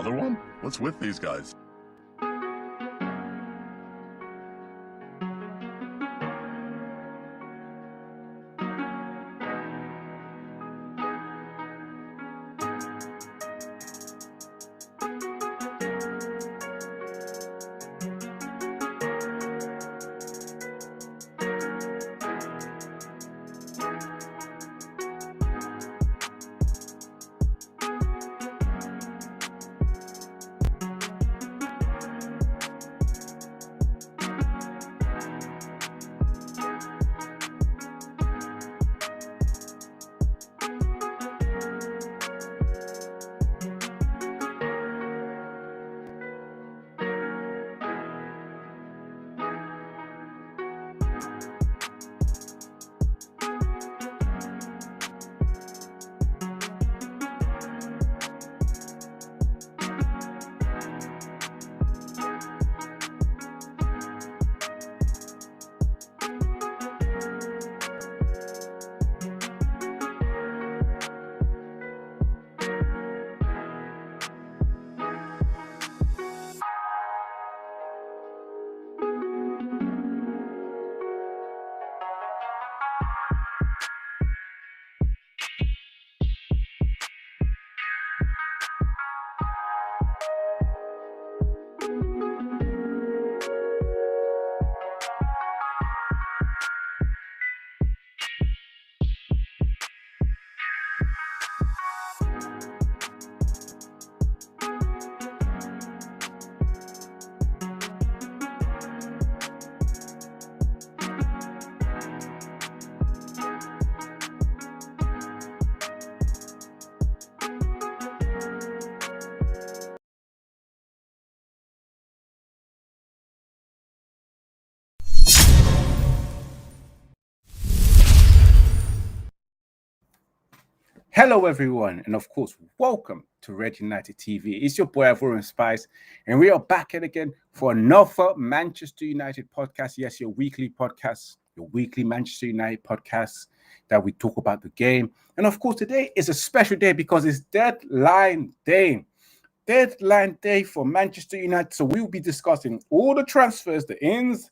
Another one? What's with these guys? Hello, everyone, and of course, welcome to Red United TV. It's your boy, Avorum Spice, and we are back again for another Manchester United podcast. Yes, your weekly podcast, your weekly Manchester United podcast that we talk about the game. And of course, today is a special day because it's deadline day. Deadline day for Manchester United. So we will be discussing all the transfers, the ins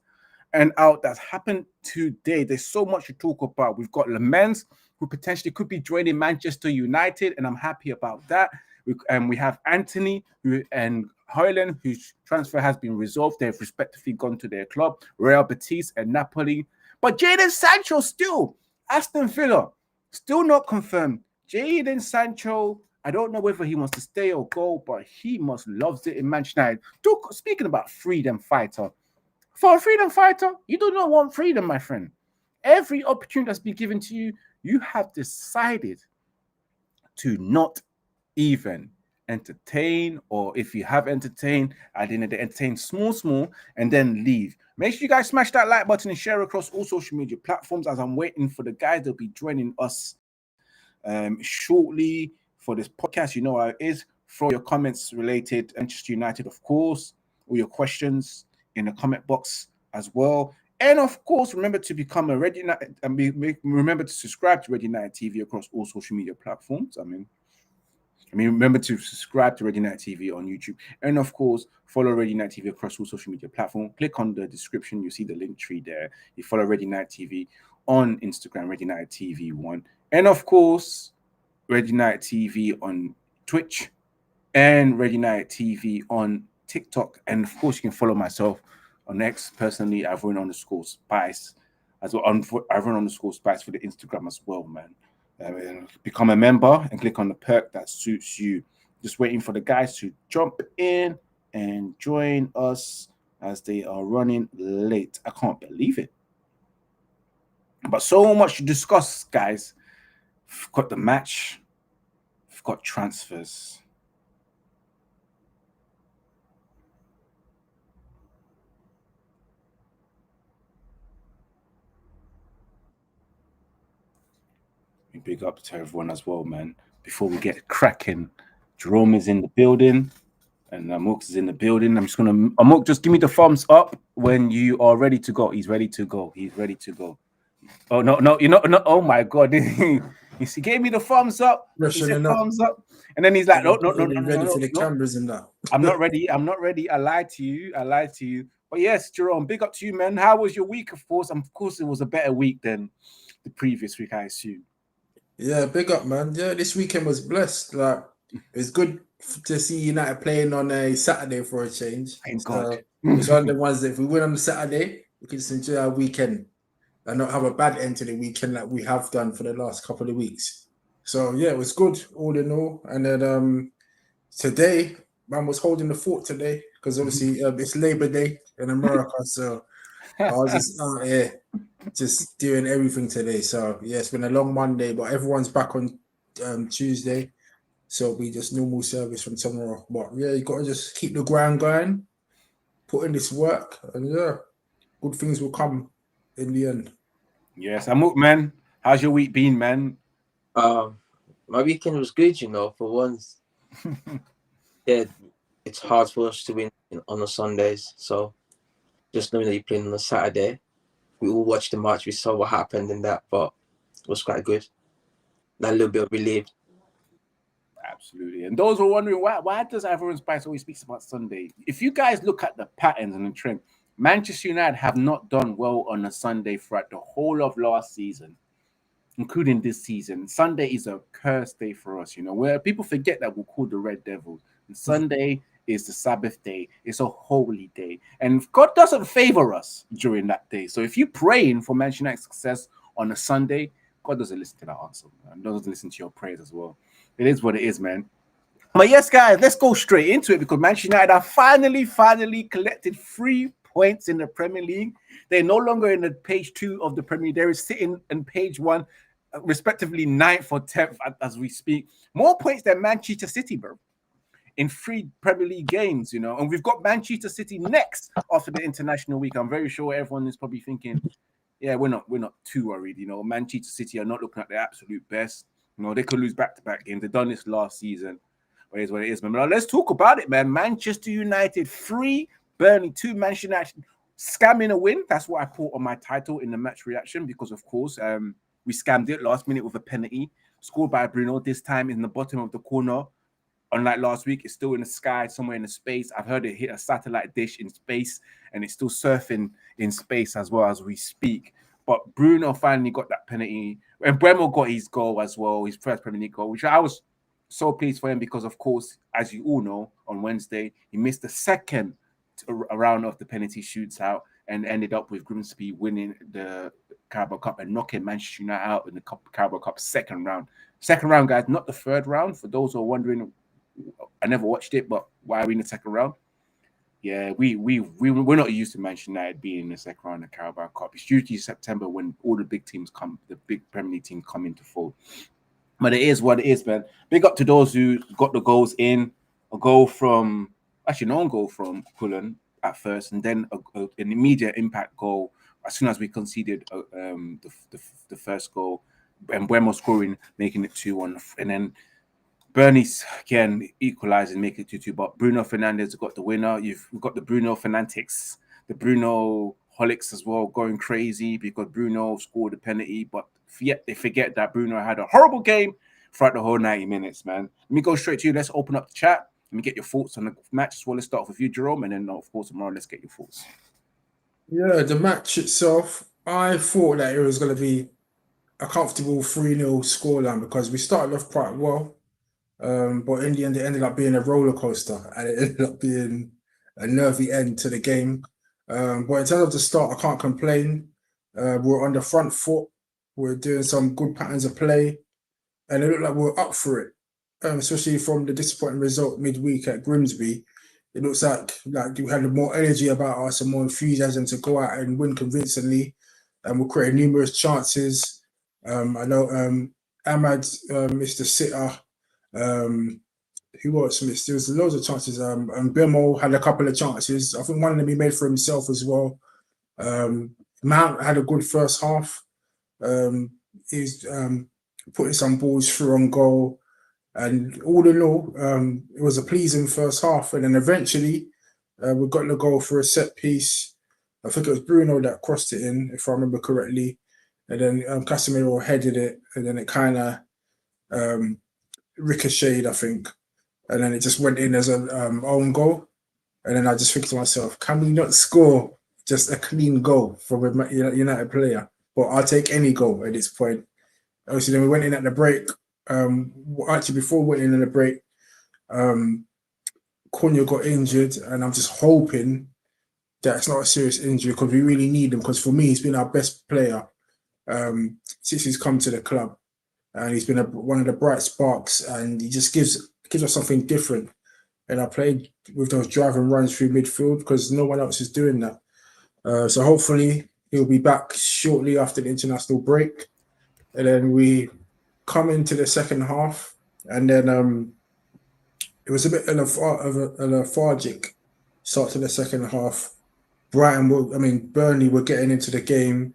and out that's happened today. There's so much to talk about. We've got Lammens, who potentially could be joining Manchester United, and I'm happy about that. We have Antony and HOJLUND, whose transfer has been resolved. They've respectively gone to their club, Real Betis and Napoli. But Jadon Sancho still, Aston Villa, still not confirmed. Jadon Sancho, I don't know whether he wants to stay or go, but he must loves it in Manchester United. Speaking about freedom fighter, for a freedom fighter, you do not want freedom, my friend. Every opportunity that's been given to you, you have decided to not even entertain, or if you have entertained, I didn't entertain small, and then leave. Make sure you guys smash that like button and share across all social media platforms as I'm waiting for the guys that'll be joining us shortly for this podcast. You know how it is. Throw your comments related to Manchester United, of course, or your questions in the comment box as well. And of course, remember to become a Red United and remember to subscribe to Red United TV across all social media platforms. I mean, remember to subscribe to Red United TV on YouTube. And of course, follow Red United TV across all social media platforms. Click on the description. You see the link tree there. You follow Red United TV on Instagram, Red United TV1. And of course, Red United TV on Twitch and Red United TV on TikTok. And of course, you can follow myself on X, personally, Avorum_Spice, as well on Avorum_Spice for the Instagram as well, man. Become a member and click on the perk that suits you. Just waiting for the guys to jump in and join us as they are running late. I can't believe it. But so much to discuss, guys. We've got the match. We've got transfers. Big up to everyone as well, man. Before we get cracking, Jerome is in the building and Amok is in the building. I'm just gonna Amok, just give me the thumbs up when you are ready to go. He's ready to go. He's ready to go. Oh no, you're not. Oh my god, He gave me the thumbs up. He said Freshening up. thumbs up. And then he's like, no, Ready for the cameras and that. I'm not ready. I lied to you. But yes, Jerome, big up to you, man. How was your week? Of course, it was a better week than the previous week, I assume. Yeah, big up, man. Yeah, this weekend was blessed. Like, it's good to see United playing on a Saturday for a change. Thank God. It's one of the ones that if we win on the Saturday, we can just enjoy our weekend and not have a bad end to the weekend like we have done for the last couple of weeks. So yeah, it was good all in all. And then today, man was holding the fort today because obviously it's Labor Day in America. So I was just out here just doing everything today. So yeah, it's been a long Monday, but everyone's back on Tuesday. So it'll be just normal service from tomorrow. But yeah, you got to just keep the grind going, put in this work, and yeah, good things will come in the end. Yes, Amuk, man. How's your week been, man? My weekend was good, for once. Yeah, it's hard for us to win on the Sundays. So just knowing that you're playing on a Saturday, we all watched the match, we saw what happened in that, but it was quite good. That little bit of relief. Absolutely. And those were wondering why does everyone Spice always speaks about Sunday? If you guys look at the patterns and the trend, Manchester United have not done well on a Sunday throughout the whole of last season, including this season. Sunday is a cursed day for us, where people forget that we're called the Red Devils. And Sunday is the Sabbath day. It's a holy day. And God doesn't favor us during that day. So if you're praying for Manchester United's success on a Sunday, God doesn't listen to that answer. And doesn't listen to your prayers as well. It is what it is, man. But yes, guys, let's go straight into it because Manchester United have finally collected 3 points in the Premier League. They're no longer in the page 2 of the Premier League. They're sitting in page 1, respectively 9th or 10th as we speak. More points than Manchester City, bro, in 3 Premier League games, And we've got Manchester City next after the international week. I'm very sure everyone is probably thinking, yeah, we're not too worried. Manchester City are not looking at their absolute best. They could lose back-to-back games. They've done this last season. But it is what it is, man. Now, let's talk about it, man. Manchester United 3, Burnley 2. Manchester United scamming a win. That's what I put on my title in the match reaction because, of course, we scammed it last minute with a penalty scored by Bruno. This time in the bottom of the corner. Unlike last week, it's still in the sky, somewhere in the space. I've heard it hit a satellite dish in space, and it's still surfing in space as well as we speak. But Bruno finally got that penalty. And Bremo got his goal as well, his first Premier League goal, which I was so pleased for him because, of course, as you all know, on Wednesday, he missed the second round of the penalty shootout and ended up with Grimsby winning the Carabao Cup and knocking Manchester United out in the Carabao Cup second round. Second round, guys, not the third round. For those who are wondering, I never watched it, but why are we in the second round? Yeah, we're not used to Manchester United being in the second round of the Carabao Cup. It's usually September when all the big teams come, the big Premier League teams come into fold. But it is what it is, man. Big up to those who got the goals in. No goal from HOJLUND at first, and then an immediate impact goal as soon as we conceded the first goal. And Buemo scoring, making it 2-1. And then Burnley's again equalizing, making it 2-2. But Bruno Fernandes got the winner. We've got the Bruno Fanatics, the Bruno Holics as well, going crazy because Bruno scored a penalty. But yet they forget that Bruno had a horrible game throughout the whole 90 minutes, man. Let me go straight to you. Let's open up the chat. Let me get your thoughts on the match as well. Let's start off with you, Jerome, and then, of course, tomorrow, let's get your thoughts. Yeah, the match itself, I thought that it was going to be a comfortable 3-0 scoreline because we started off quite well. But in the end, it ended up being a roller coaster and it ended up being a nervy end to the game. But in terms of the start, I can't complain. We're on the front foot. We're doing some good patterns of play. And it looked like we're up for it, especially from the disappointing result midweek at Grimsby. It looks like we had more energy about us and more enthusiasm to go out and win convincingly. And we're creating numerous chances. I know Ahmad missed a sitter. Who else missed? There was loads of chances. And Bemo had a couple of chances. I think one of them he made for himself as well. Mount had a good first half. He's putting some balls through on goal. And all in all, it was a pleasing first half. And then eventually, we got the goal for a set piece. I think it was Bruno that crossed it in, if I remember correctly. And then Casemiro headed it. And then it kind of ricocheted, I think, and then it just went in as an own goal. And then I just think to myself, can we not score just a clean goal from a United player? But I'll take any goal at this point. Obviously, then we went in at the break. Actually, before we went in at the break, Cunha got injured, and I'm just hoping that it's not a serious injury because we really need him. Because for me, he's been our best player since he's come to the club, and he's been one of the bright sparks, and he just gives us something different. And I played with those driving runs through midfield because no one else is doing that. So hopefully he'll be back shortly after the international break, and then we come into the second half, and then it was a bit of a lethargic start to the second half. Burnley were getting into the game,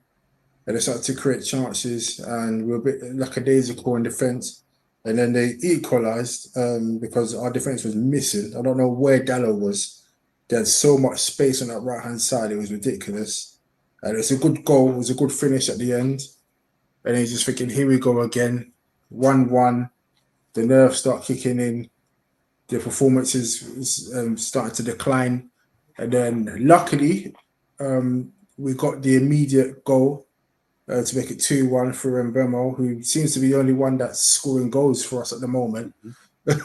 and they started to create chances, and we were a bit lackadaisical in defence. And then they equalised because our defence was missing. I don't know where Dallo was. They had so much space on that right-hand side. It was ridiculous. And it's a good goal. It was a good finish at the end. And he's just thinking, here we go again. 1-1. The nerves start kicking in. The performance is starting to decline. And then luckily, we got the immediate goal to make it 2-1 for Mbemo, who seems to be the only one that's scoring goals for us at the moment.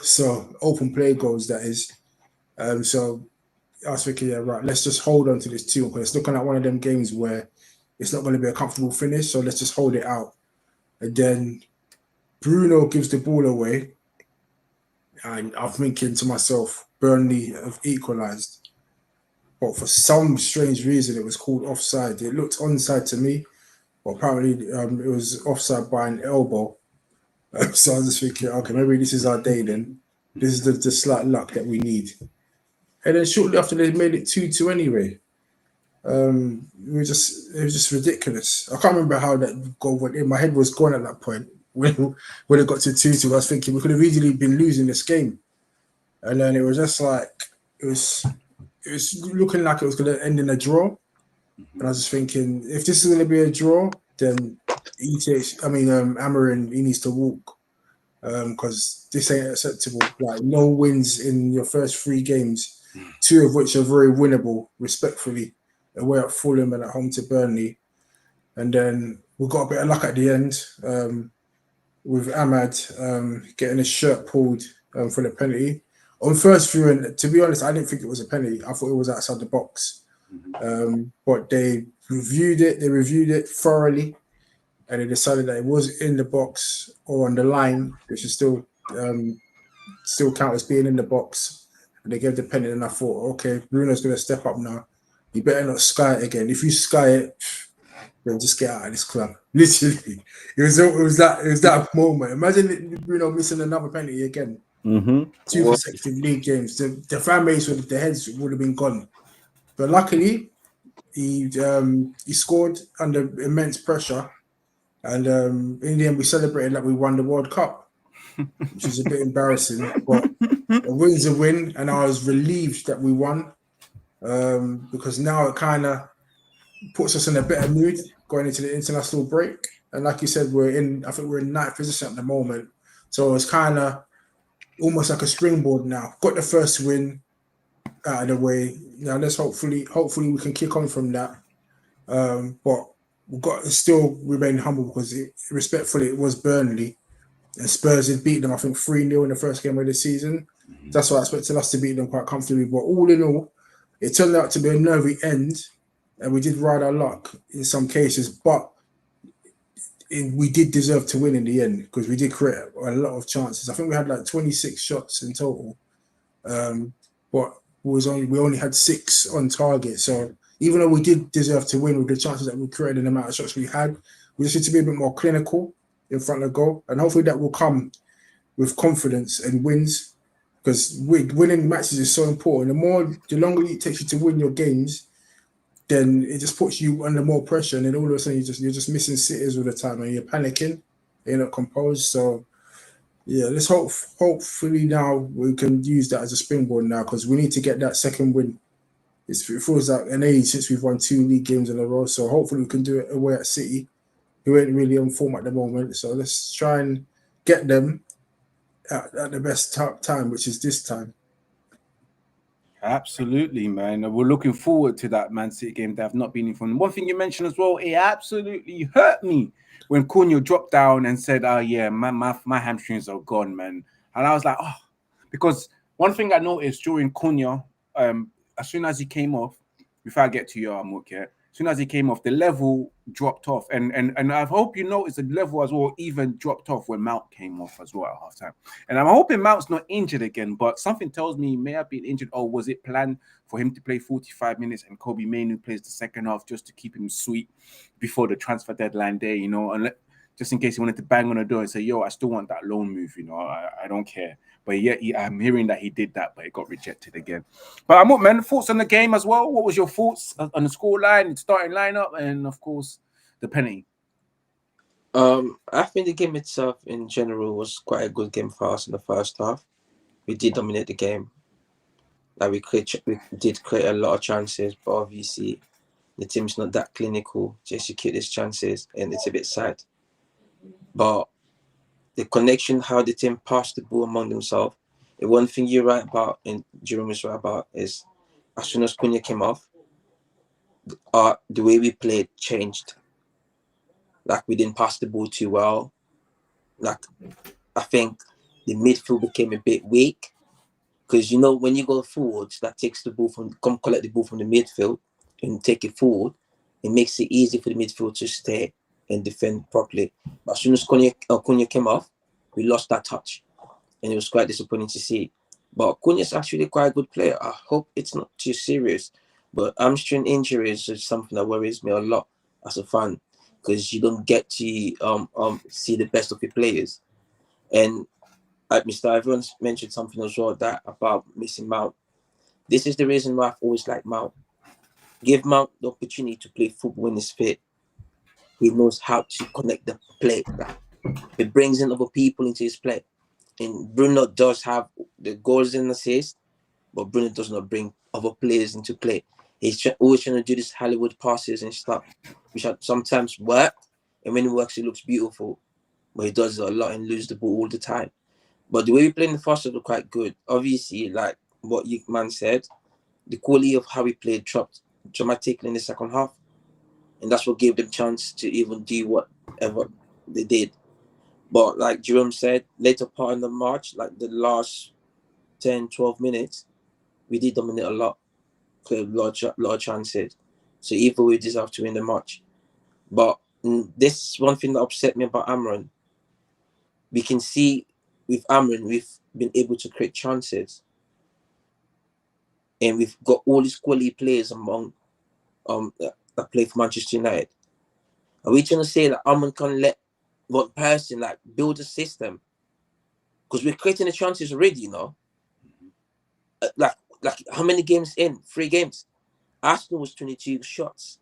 So open play goals, that is. So I was thinking, yeah, right, let's just hold on to this 2-1 because it's looking like one of them games where it's not going to be a comfortable finish. So let's just hold it out. And then Bruno gives the ball away. And I'm thinking to myself, Burnley have equalised. But for some strange reason, it was called offside. It looked onside to me. But apparently, it was offside by an elbow. So I was just thinking, okay, maybe this is our day then. This is the slight luck that we need. And then shortly after, they made it 2-2 anyway. It was just ridiculous. I can't remember how that goal went in. My head was gone at that point. When it got to 2-2, I was thinking we could have easily been losing this game. And then it was just like, it was looking like it was going to end in a draw. And I was just thinking, if this is going to be a draw, then Amarin, he needs to walk because this ain't acceptable. Like, no wins in your first 3 games, 2 of which are very winnable, respectfully, away at Fulham and at home to Burnley. And then we got a bit of luck at the end with Ahmad getting his shirt pulled for the penalty. On first view, and to be honest, I didn't think it was a penalty. I thought it was outside the box. But they reviewed it thoroughly, and they decided that it was in the box or on the line, which is still count as being in the box. And they gave the penalty, and I thought, okay, Bruno's going to step up now. You better not sky it again. If you sky it, then just get out of this club. Literally, it was that moment. Imagine Bruno missing another penalty again. 2 consecutive league games. The fan base the heads would have been gone. But luckily, he scored under immense pressure, and in the end, we celebrated like we won the World Cup, which is a bit embarrassing. But a win's a win, and I was relieved that we won because now it kind of puts us in a better mood going into the international break. And like you said, I think we're in 9th position at the moment, so it's kind of almost like a springboard now. Got the first win out of the way. Now let's hopefully we can kick on from that. But we've got to still remain humble because respectfully it was Burnley, and Spurs had beat them, I think, 3-0 in the first game of the season. That's why I expected us to beat them quite comfortably. But all in all, it turned out to be a nervy end, and we did ride our luck in some cases. But we did deserve to win in the end because we did create a lot of chances. I think we had like 26 shots in total, but we only had 6 on target. So even though we did deserve to win with the chances that we created and the amount of shots we had, we just need to be a bit more clinical in front of goal, and hopefully that will come with confidence and wins, because winning matches is so important. The longer it takes you to win your games, then it just puts you under more pressure, and then all of a sudden you're just missing sitters all the time, and you're panicking, you're not composed. So yeah, let's hopefully now we can use that as a springboard now, because we need to get that second win. It feels like an age since we've won 2 league games in a row, so hopefully we can do it away at City, who ain't really on form at the moment. So let's try and get them at the best time, which is this time. Absolutely, man. We're looking forward to that Man City game. They have not been informed. One thing you mentioned as well, it absolutely hurt me when Cunha dropped down and said, "Oh yeah, my hamstrings are gone, man." And I was like, "Oh," because one thing I noticed during Cunha, as soon as he came off, before I get to your Amuk, yeah, as soon as he came off, the level dropped off, and I hope you noticed the level as well even dropped off when Mount came off as well at halftime. And I'm hoping Mount's not injured again, but something tells me he may have been injured. Or was it planned for him to play 45 minutes and Kobe Mainoo plays the second half just to keep him sweet before the transfer deadline day, you know, and just in case he wanted to bang on the door and say, "Yo, I still want that loan move, you know, I don't care." But yet I'm hearing that he did that, but it got rejected again. But I'm up, man. Thoughts on the game as well? What was your thoughts on the scoreline, starting lineup, and of course the penalty? I think the game itself in general was quite a good game for us in the first half. We did dominate the game. Like we did create a lot of chances, but obviously the team's not that clinical to execute these chances, and it's a bit sad. But the connection, how the team passed the ball among themselves. The one thing you're right about, and Jerome is right about, is as soon as Cunha came off, the way we played changed. Like we didn't pass the ball too well. Like I think the midfield became a bit weak because you know when you go forwards, that takes the ball come collect the ball from the midfield and take it forward. It makes it easy for the midfield to stay and defend properly. But as soon as Cunha came off, we lost that touch, and it was quite disappointing to see. But Cunha's actually quite a good player. I hope it's not too serious. But hamstring injuries is something that worries me a lot as a fan because you don't get to see the best of your players. And Mr. Evans mentioned something as well that about missing Mount. This is the reason why I've always liked Mount. Give Mount the opportunity to play football when he's fit. He knows how to connect the play. It brings in other people into his play. And Bruno does have the goals and assists, but Bruno does not bring other players into play. He's always trying to do these Hollywood passes and stuff, which sometimes work. And when it works, it looks beautiful. But he does it a lot and loses the ball all the time. But the way we played in the first half was quite good. Obviously, like what man said, the quality of how we played dropped dramatically in the second half. And that's what gave them chance to even do whatever they did. But like Jerome said, later part in the match, like the last 10, 12 minutes, we did dominate a lot, create a lot of chances. So either we deserve to win the match. But this is one thing that upset me about Amron. We can see with Amron, we've been able to create chances. And we've got all these quality players among that play for Manchester United. Are we trying to say that Amron can let one person like build a system? Because we're creating the chances already, you know. Like how many games in? 3 games. Arsenal was 22 shots.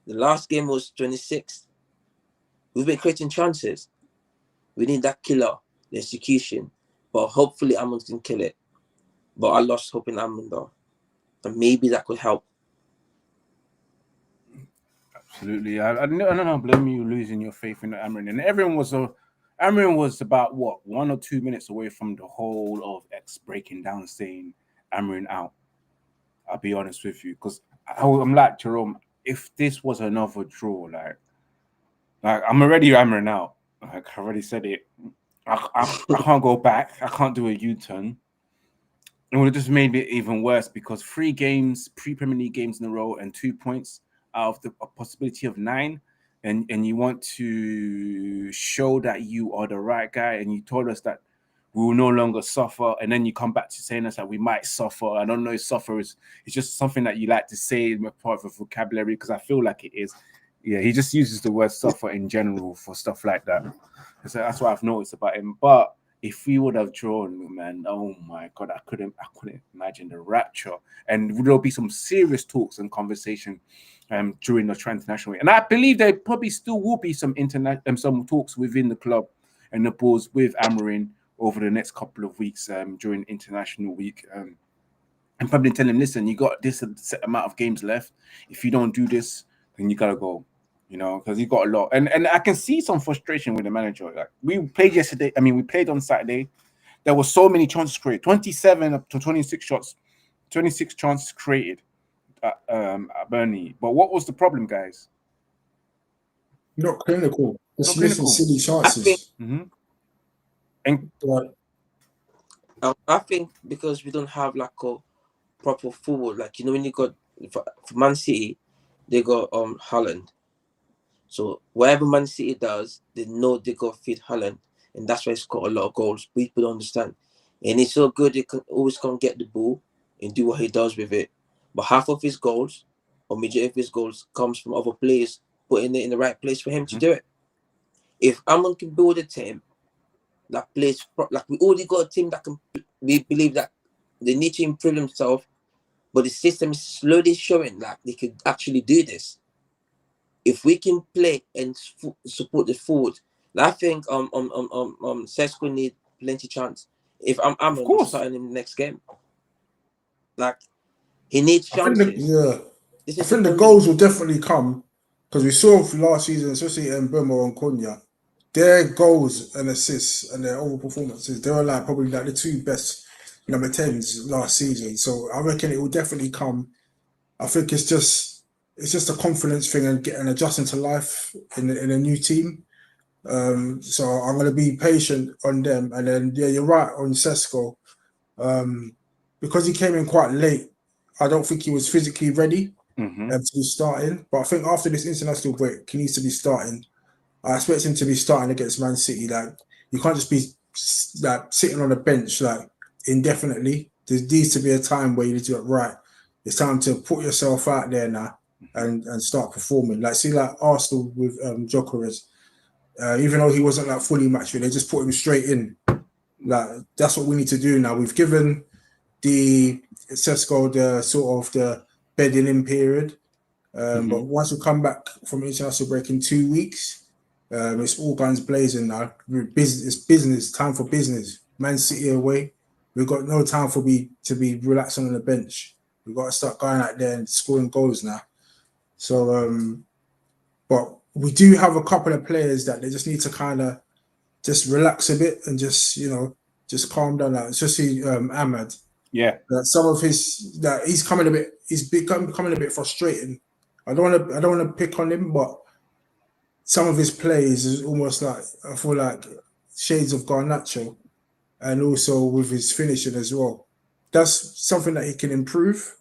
The last game was 26. We've been creating chances. We need that killer, the execution. But hopefully Amron can kill it. But I lost hope in Amron though. And maybe that could help. Absolutely. I don't blame you losing your faith in Amron. And Amron was about what 1 or 2 minutes away from the whole of X breaking down saying Amron out. I'll be honest with you, because I'm like Jerome. If this was another draw, like I'm already Amron out. Like I already said it. I can't go back. I can't do a U-turn. It would have just made it even worse because 3 games, pre-Premier League games in a row, and 2 points out of a possibility of 9, and you want to show that you are the right guy, and you told us that we will no longer suffer, and then you come back to saying us that we might suffer. I don't know if suffer it's just something that you like to say in part of the vocabulary, because I feel like it is. Yeah, he just uses the word suffer in general for stuff like that. So that's what I've noticed about him. But if we would have drawn, man, oh my God, I couldn't imagine the rapture. And there'll be some serious talks and conversation during the international week. And I believe there probably still will be some some talks within the club and the boards with Amorim over the next couple of weeks during international week. And probably tell him, listen, you got this set amount of games left. If you don't do this, then you gotta go. you know, because he got a lot, and I can see some frustration with the manager. Like we played yesterday. I mean, we played on Saturday. There were so many chances created, 27 up to 26 shots, 26 chances created at Burnley. But what was the problem, guys? Not clinical. Just Not missing clinical. silly I think chances. And Like, I think because we don't have like a proper forward, like when you got for Man City, they got HOJLUND. So whatever Man City does, they know they got to feed HOJLUND, and that's why he scored a lot of goals. People don't understand, and he's so good. He can always come get the ball and do what he does with it. But half of his goals, or majority of his goals, comes from other players putting it in the right place for him to do it. If Amon can build a team that plays, like we already got a team that can, we believe that they need to improve themselves, but the system is slowly showing like they could actually do this. If we can play and support the forward, I think Sesko need plenty chance. If I'm starting in the next game, like he needs I think chances. I think the goals will definitely come because we saw last season, especially in Mbemo and Konya, their goals and assists and their overall performances, they were like probably like the two best number 10s last season. So I reckon it will definitely come. I think it's just a confidence thing and getting adjusting to life in a new team. So I'm going to be patient on them. And then, yeah, you're right on Sesko. Because he came in quite late, I don't think he was physically ready to be starting. But I think after this international break, he needs to be starting. I expect him to be starting against Man City. Like, you can't just be like sitting on the bench like indefinitely. There needs to be a time where you need to go, right, it's time to put yourself out there now and start performing. Like, see, like Arsenal with Gyökeres. Even though he wasn't like fully match fit, they just put him straight in. Like, that's what we need to do now. We've given the Sesko the sort of the bedding in period. But once we come back from international break in 2 weeks, it's all guns blazing now. It's business, time for business. Man City away. We've got no time to be relaxing on the bench. We've got to start going out there and scoring goals now. So, but we do have a couple of players that they just need to kind of just relax a bit and just, just calm down. Like, especially Ahmad. Yeah. Some of his he's becoming a bit frustrating. I don't want to pick on him, but some of his plays is almost like, I feel like shades of Garnacho, and also with his finishing as well. That's something that he can improve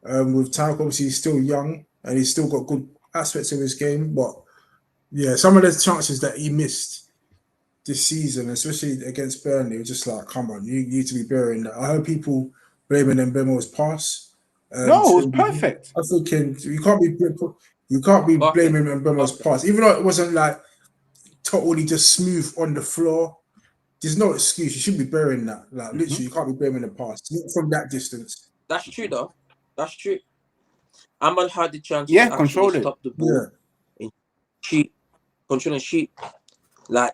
with time. Obviously, he's still young and he's still got good aspects of his game, but yeah, some of the chances that he missed this season, especially against Burnley, were just like, come on, you need to be burying that. I heard people blaming Mbemo's pass. No, it was perfect. I think you can't be blaming Mbemo's pass, even though it wasn't like totally just smooth on the floor. There's no excuse. You should be burying that. Like, literally, you can't be blaming the pass from that distance. That's true, though. That's true. Ahmad had the chance to actually stop the ball and shoot, control and shoot. Like,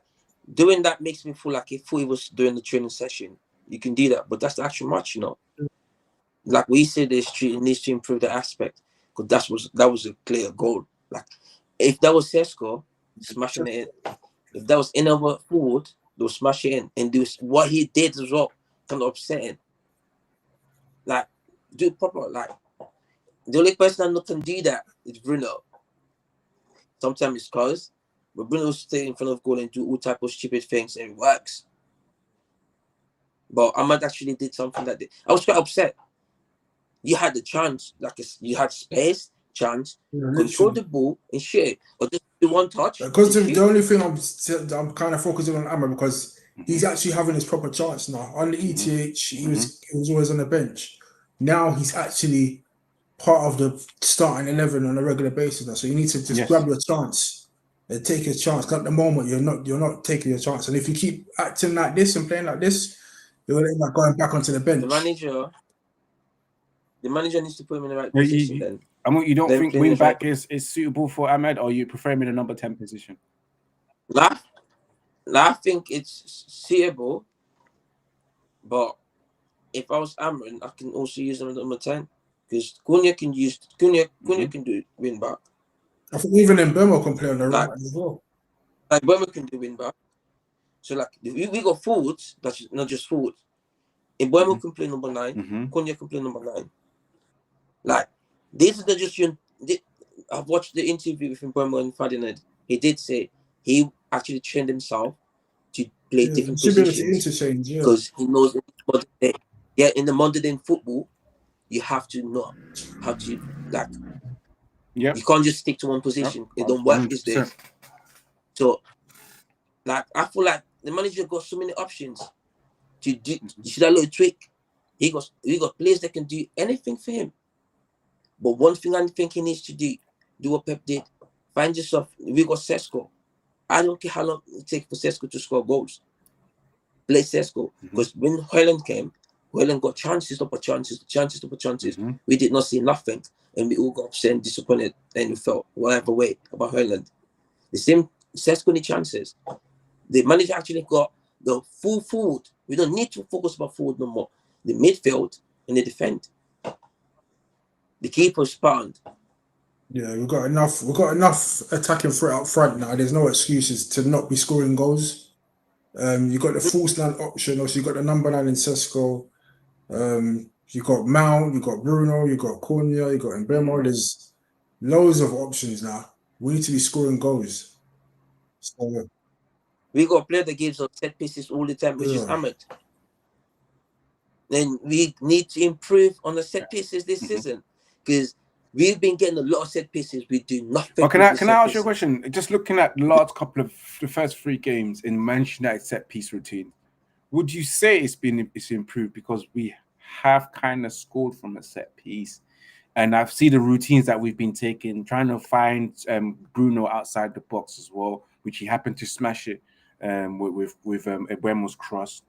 doing that makes me feel like if he was doing the training session, you can do that. But that's the actual match, Like we said, this needs to improve the aspect because that was a clear goal. Like, if that was Sesko smashing it in, if that was another forward, they'll smash it in and do what he did as well, kind of upsetting. Like, do proper. Like, the only person that can do that is Bruno. Sometimes it's cause, but Bruno will stay in front of goal and do all type of stupid things and it works. But Ahmad actually did something that I was quite upset. You had the chance, like you had space, chance, control the ball and shit, or just do one touch. Because the only thing I'm kind of focusing on Ahmad because he's actually having his proper chance now. On the ETH, he was always on the bench. Now he's actually part of the starting 11 on a regular basis now. So you need to just grab your chance and take your chance. Because at the moment you're not taking your chance. And if you keep acting like this and playing like this, you're end up going back onto the bench. The manager needs to put him in the right position. Then you don't think wing back is suitable for Ahmad, or you prefer him in a number 10 position? I think it's suitable, but if I was Amran, I can also use him at number 10 because Cunha can do wing back. I think even in Burma can play on the Like, right as well. like when we can do wing back. So like we got forwards, that's not just forwards. In Burma can play number 9, Konya can play number 9. Like these are just I've watched the interview with Burma and Ferdinand. He did say he actually trained himself to play different should be able to positions interchange, because he knows in the modern day football, you have to know how to like. Yeah. You can't just stick to one position. It don't work these days. So, like, I feel like the manager got so many options to do. You see that little trick? He got players that can do anything for him. But one thing I think he needs to do what Pep did. Find yourself. We got Sesko. I don't care how long it takes for Sesko to score goals. Play Sesko. Because when HOJLUND came, HOJLUND got chances upon chances. We did not see nothing. And we all got upset and disappointed and we felt whatever way about HOJLUND. The same Sesko need chances. The manager actually got the full forward. We don't need to focus about forward no more. The midfield and the defend. The keeper spawned. Yeah, we've got enough attacking threat up front now. There's no excuses to not be scoring goals. You got the false 9 option, also you got the number 9 in Sesko. You got Mount, you got Bruno, you got Konya, you got Mbemo. There's loads of options now. We need to be scoring goals. So, we got a player that gives us set pieces all the time, which is Ahmed. Then we need to improve on the set pieces this season because we've been getting a lot of set pieces. We do nothing. Oh, can I ask you a question? Just looking at the last couple of the first 3 games in Manchester United set piece routine, would you say it's improved because we have kind of scored from a set piece? And I've seen the routines that we've been taking, trying to find Bruno outside the box as well, which he happened to smash it with Mbeumo's cross.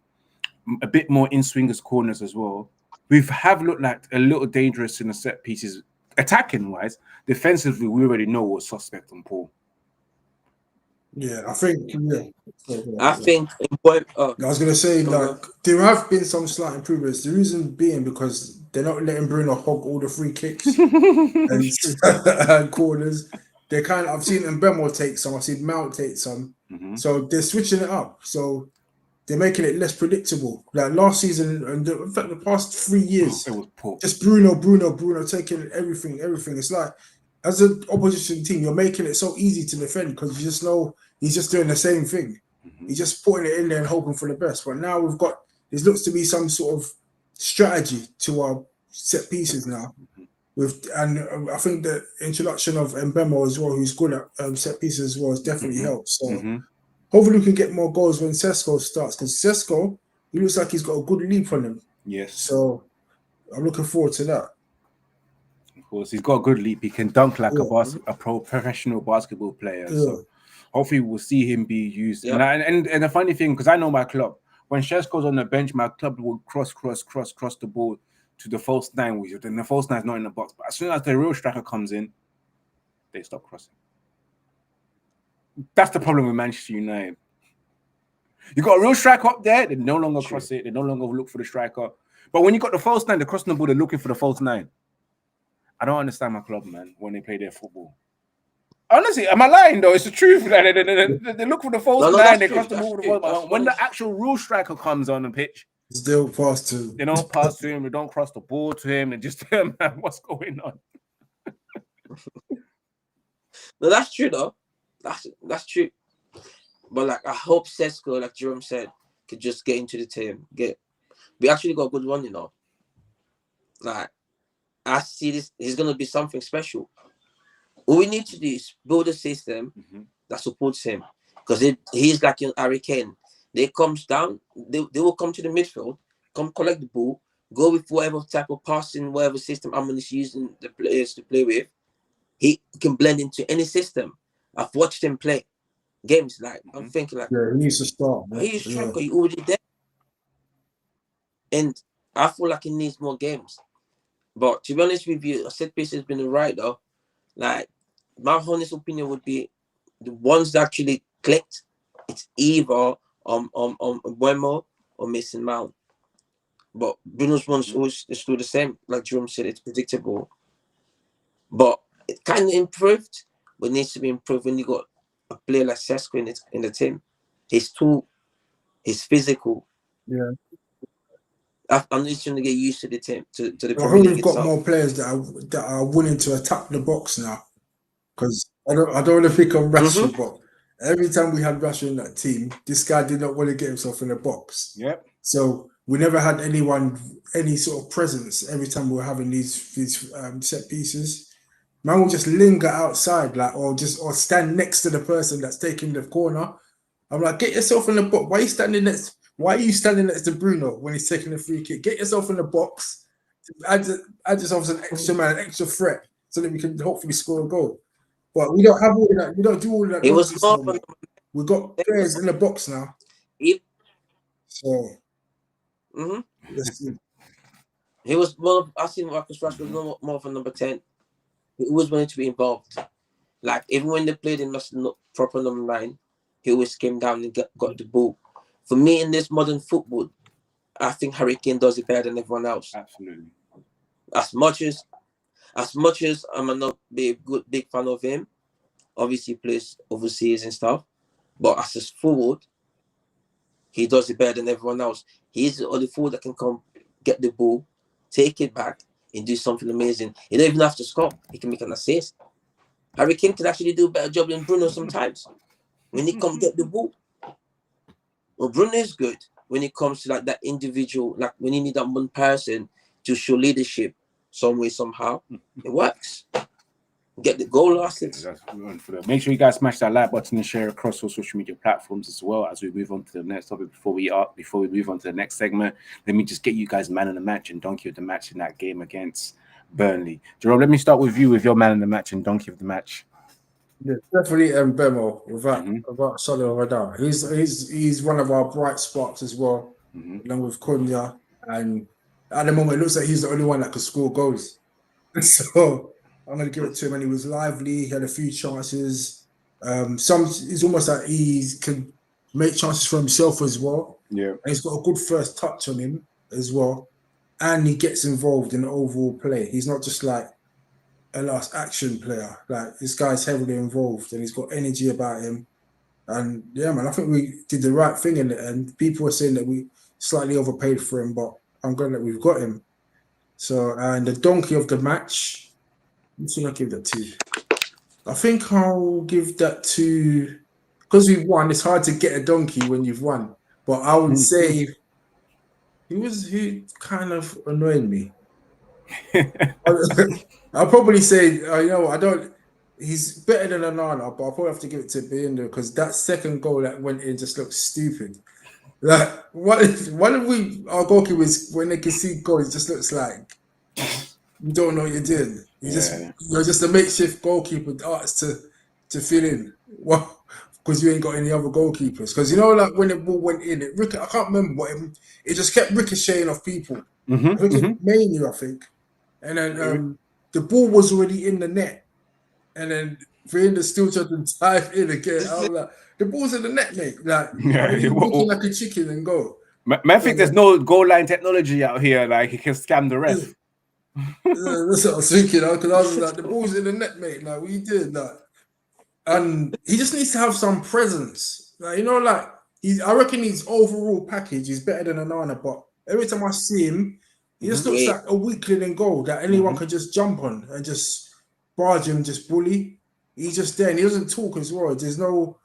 A bit more in swingers corners as well. We have looked like a little dangerous in the set pieces, attacking wise. Defensively, we already know what's suspect and poor. Yeah, I think. I think. I was gonna say there have been some slight improvements. The reason being because they're not letting Bruno hog all the free kicks and corners. They I've seen Mbeumo take some. I've seen Mount take some. So they're switching it up. So they're making it less predictable. Like last season, and in fact, the past 3 years, it was poor. Just Bruno taking everything. It's like, as an opposition team, you're making it so easy to defend because you just know he's just doing the same thing. He's just putting it in there and hoping for the best. But now there looks to be some sort of strategy to our set pieces now. And I think the introduction of Mbeumo as well, who's good at set pieces as well, has definitely helped. So hopefully we can get more goals when Sesko starts, because Sesko, he looks like he's got a good leap on him. Yes. So I'm looking forward to that. Of course, he's got a good leap. He can dunk like a professional basketball player. So hopefully we'll see him be used. And the funny thing, because I know my club, when Sesko's on the bench, my club will cross the ball to the false 9, then the false 9's not in the box. But as soon as the real striker comes in, they stop crossing. That's the problem with Manchester United. You got a real striker up there, they no longer cross it, they no longer look for the striker. But when you got the false 9, they're crossing the ball, they're looking for the false 9. I don't understand my club, man, when they play their football. Honestly, am I lying though? It's the truth. They look for the false 9, they cross the ball with the false 9. When the actual real striker comes on the pitch, still pass to him. They don't pass to him, they don't cross the ball to him, they just tell him, man, what's going on? No, that's true though. That's true. But like I hope Sesko, like Jerome said, could just get into the team. We actually got a good one, Like I see this, he's gonna be something special. All we need to do is build a system that supports him. Because he's like Harry Kane. They comes down, they will come to the midfield, come collect the ball, go with whatever type of passing, whatever system Antony's using the players to play with. He can blend into any system. I've watched him play games. Like I'm thinking, like, he needs to start. He's striker. He already there, and I feel like he needs more games. But to be honest with you, a set piece has been right though. Like my honest opinion would be the ones that actually clicked. It's either Mbeumo or Mason Mount. But Bruno's one's always still the same. Like Jerome said, it's predictable. But it kind of improved but needs to be improved when you got a player like Sesko in the team. He's physical. Yeah. I'm just trying to get used to the team, to the I Premier think League we've got itself. more players that are willing to attack the box now. Because I don't want to pick on Rashford, but every time we had Rashford in that team, this guy did not want to get himself in the box. Yep. So we never had any sort of presence every time we were having these set pieces. Man will just linger outside, or stand next to the person that's taking the corner. I'm like, get yourself in the box. Why are you standing next to Bruno when he's taking the free kick? Get yourself in the box. Add yourself as an extra man, an extra threat, so that we can hopefully score a goal. But we don't have all of that. We don't do all of that. It was more no We've got players in the box now. So let's see. He was more. I seen Marcus Rashford more of a number 10. He always wanted to be involved. Like even when they played in proper number 9, he always came down and got the ball. For me, in this modern football, I think Harry Kane does it better than everyone else. Absolutely. As much as I'm not be a big fan of him, obviously he plays overseas and stuff, but as a forward, he does it better than everyone else. He's the only forward that can come, get the ball, take it back, and do something amazing. He don't even have to score. He can make an assist. Harry Kane can actually do a better job than Bruno sometimes when he come get the ball. Well, Bruno is good when it comes to like that individual, like when you need that one person to show leadership some way, somehow. It works. Get the goal last. Make sure you guys smash that like button and share across all social media platforms as well as we move on to the next topic. Before we move on to the next segment, let me just get you guys man of the match and donkey of the match in that game against Burnley. Jerome, let me start with you with your man of the match and donkey of the match. Yeah, definitely Bemo, without solid or doubt. He's one of our bright sparks as well, along with Cunha. And at the moment, it looks like he's the only one that could score goals. So I'm going to give it to him. And he was lively. He had a few chances. It's almost like he can make chances for himself as well. Yeah, and he's got a good first touch on him as well. And he gets involved in the overall play. He's not just like a last action player. Like this guy's heavily involved and he's got energy about him. And yeah, man, I think we did the right thing in it. And people were saying that we slightly overpaid for him, but I'm glad that we've got him. So, and the donkey of the match, I'm going to give that to. I think I'll give that to, because we've won. It's hard to get a donkey when you've won, but I would say he kind of annoyed me. I'll probably say, he's better than Onana, but I'll probably have to give it to Binder because that second goal that went in just looks stupid. Like, one of our goalkeepers, when they can see goals, it just looks like you don't know what you're doing. You're just a makeshift goalkeeper that asks to fill in. Well, because you ain't got any other goalkeepers. Because like when the ball went in, I can't remember what it just kept ricocheting off people. I think it mainly, and then the ball was already in the net, and then Binder still tried to dive in again. I was like, the ball's in the net, mate. Like, looking like a chicken and go. I think there's no goal line technology out here. Like, he can scam the ref. That's what I was thinking. Because I was like, the ball's in the net, mate. Like, what you did? Like, and he just needs to have some presence. Like, I reckon his overall package is better than Onana. But every time I see him, he just looks like a weakling in goal that anyone could just jump on and just barge him, just bully. He's just there, and he doesn't talk as well. There's no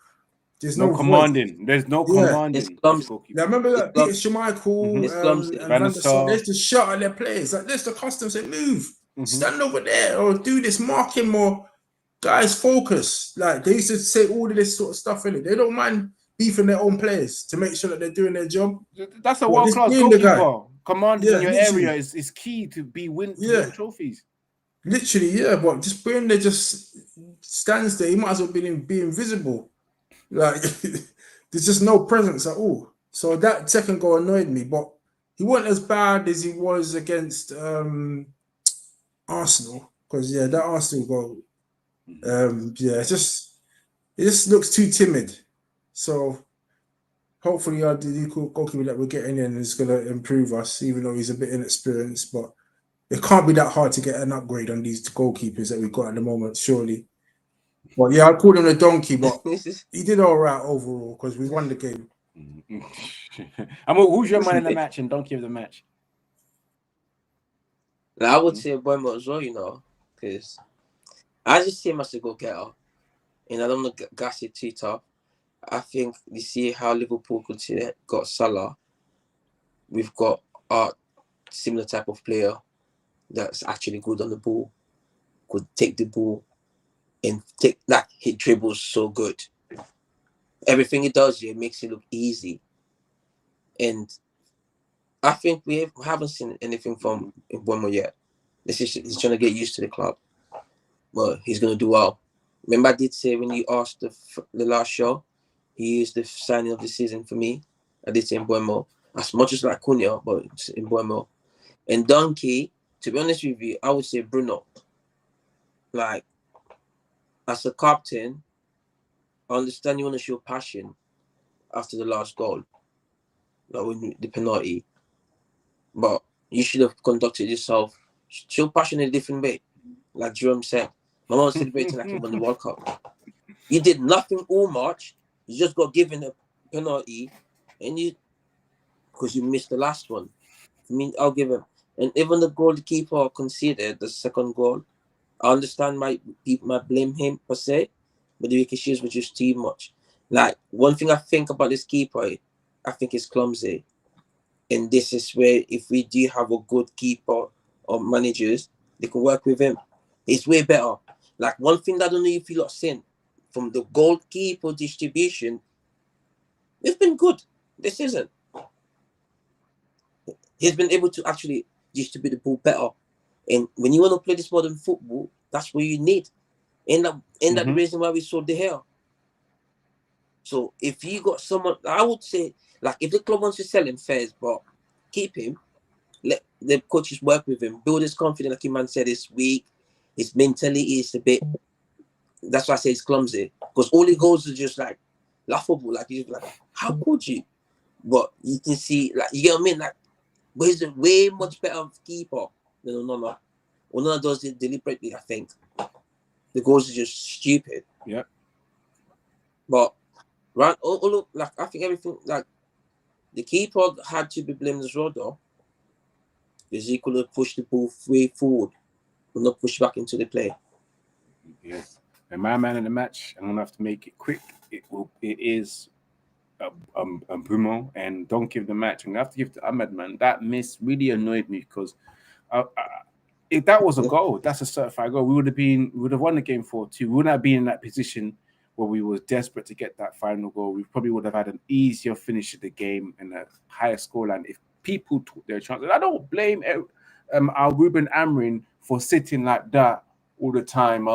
commanding. Voice. There's no commanding. I remember that Peter Schmeichel and Van der Sar, they just shout at their players. Like, there's the custom, say, move, stand over there, or do this, mark him, or guys, focus. Like, they used to say all of this sort of stuff in it. They don't mind beefing their own players to make sure that they're doing their job. That's a world-class goalkeeper. Commanding in your area is key to win trophies. Literally, yeah, but just Binder just stands there. He might as well be invisible. Like, there's just no presence at all. So that second goal annoyed me, but he wasn't as bad as he was against Arsenal. Because that Arsenal goal, it just looks too timid. So hopefully the goalkeeper that we're getting in is going to improve us, even though he's a bit inexperienced. But it can't be that hard to get an upgrade on these goalkeepers that we've got at the moment, surely. Well, yeah, I called him a donkey, but This is he did all right overall because we won the game. I mean, who's your man in the match and donkey of the match? like, I would say Bournemouth as well, you know, because I just see him as a go-getter, and I don't want to gas it too tough. I think you see how Liverpool could see that got Salah. We've got a similar type of player that's actually good on the ball, could take the ball and take that. He dribbles so good. Everything he does here makes it look easy, and I think we haven't seen anything from Mbeumo yet. He's trying to get used to the club, but he's going to do well. Remember, I did say when you asked the last show, he is the signing of the season for me. I did say Mbeumo, as much as like Cunha, but it's Mbeumo. And Donkey, to be honest with you, I would say Bruno. Like, as a captain, I understand you want to show passion after the last goal, like when the penalty, but you should have conducted yourself, show passion in a different way. Like Jerome said, my mom was celebrating like he won the World Cup. You did nothing all March. You just got given a penalty, and because you missed the last one. I mean, I'll give him. And even the goalkeeper conceded the second goal. I understand people might blame him per se, but the ricochets were just too much. Like, one thing I think about this keeper, I think he's clumsy. And this is where, if we do have a good keeper or managers, they can work with him. It's way better. Like, one thing that I don't know if you lot seen from the goalkeeper distribution, it's been good this season. He's been able to actually distribute the ball better. And when you want to play this modern football, that's what you need. And that's the reason why we sold De Gea. So if you got someone, I would say, like, if the club wants to sell him, fairs, but keep him, let the coaches work with him, build his confidence, like your man said, this week. His mentality is a bit, that's why I say he's clumsy. Because all he goes is just like laughable. Like, he's like, how could you? But you can see, like, you get what I mean? Like, but he's a way much better keeper than Onana. Onana does it deliberately, I think. The goals are just stupid. Yeah. But right, look, like, I think everything, like, the keeper had to be blamed as well, though, because he could have pushed the ball way forward, but not push back into the play. Yes. And my man in the match, I'm gonna have to make it quick. It is Bruno, and don't give the match. I'm gonna have to give to Ahmed, man. That miss really annoyed me because if that was a goal, that's a certified goal. We would have won the game 4-2. We wouldn't have been in that position where we were desperate to get that final goal. We probably would have had an easier finish of the game and a higher scoreline if people took their chances. I don't blame our Ruben Amorim for sitting like that all the time,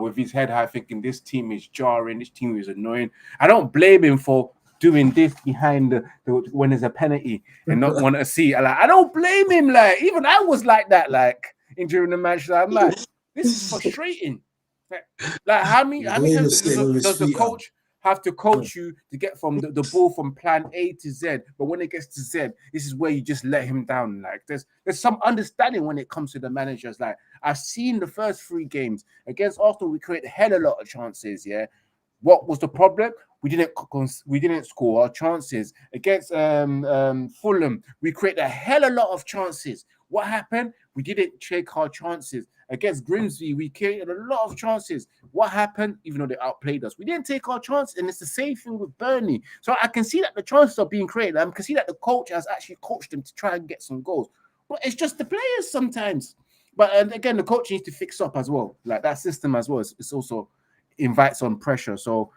with his head high, thinking this team is jarring, this team is annoying. I don't blame him for doing this behind the when there's a penalty and not want to see. Like, I don't blame him. Like, even I was like that. Like, during the match, like, I'm like, this is frustrating. Like, how many times does the coach have to coach you to get from the ball from plan A to Z? But when it gets to Z, this is where you just let him down. Like, there's some understanding when it comes to the managers. Like, I've seen the first 3 games against Arsenal, we create a hell of a lot of chances. Yeah, what was the problem? We didn't score our chances against Fulham. We created a hell of a lot of chances. What happened? We didn't take our chances. Against Grimsby, we created a lot of chances. What happened? Even though they outplayed us, we didn't take our chance. And it's the same thing with Burnley. So I can see that the chances are being created. I can see that the coach has actually coached them to try and get some goals. But it's just the players sometimes. But again, the coach needs to fix up as well. Like, that system as well. It's also invites on pressure. So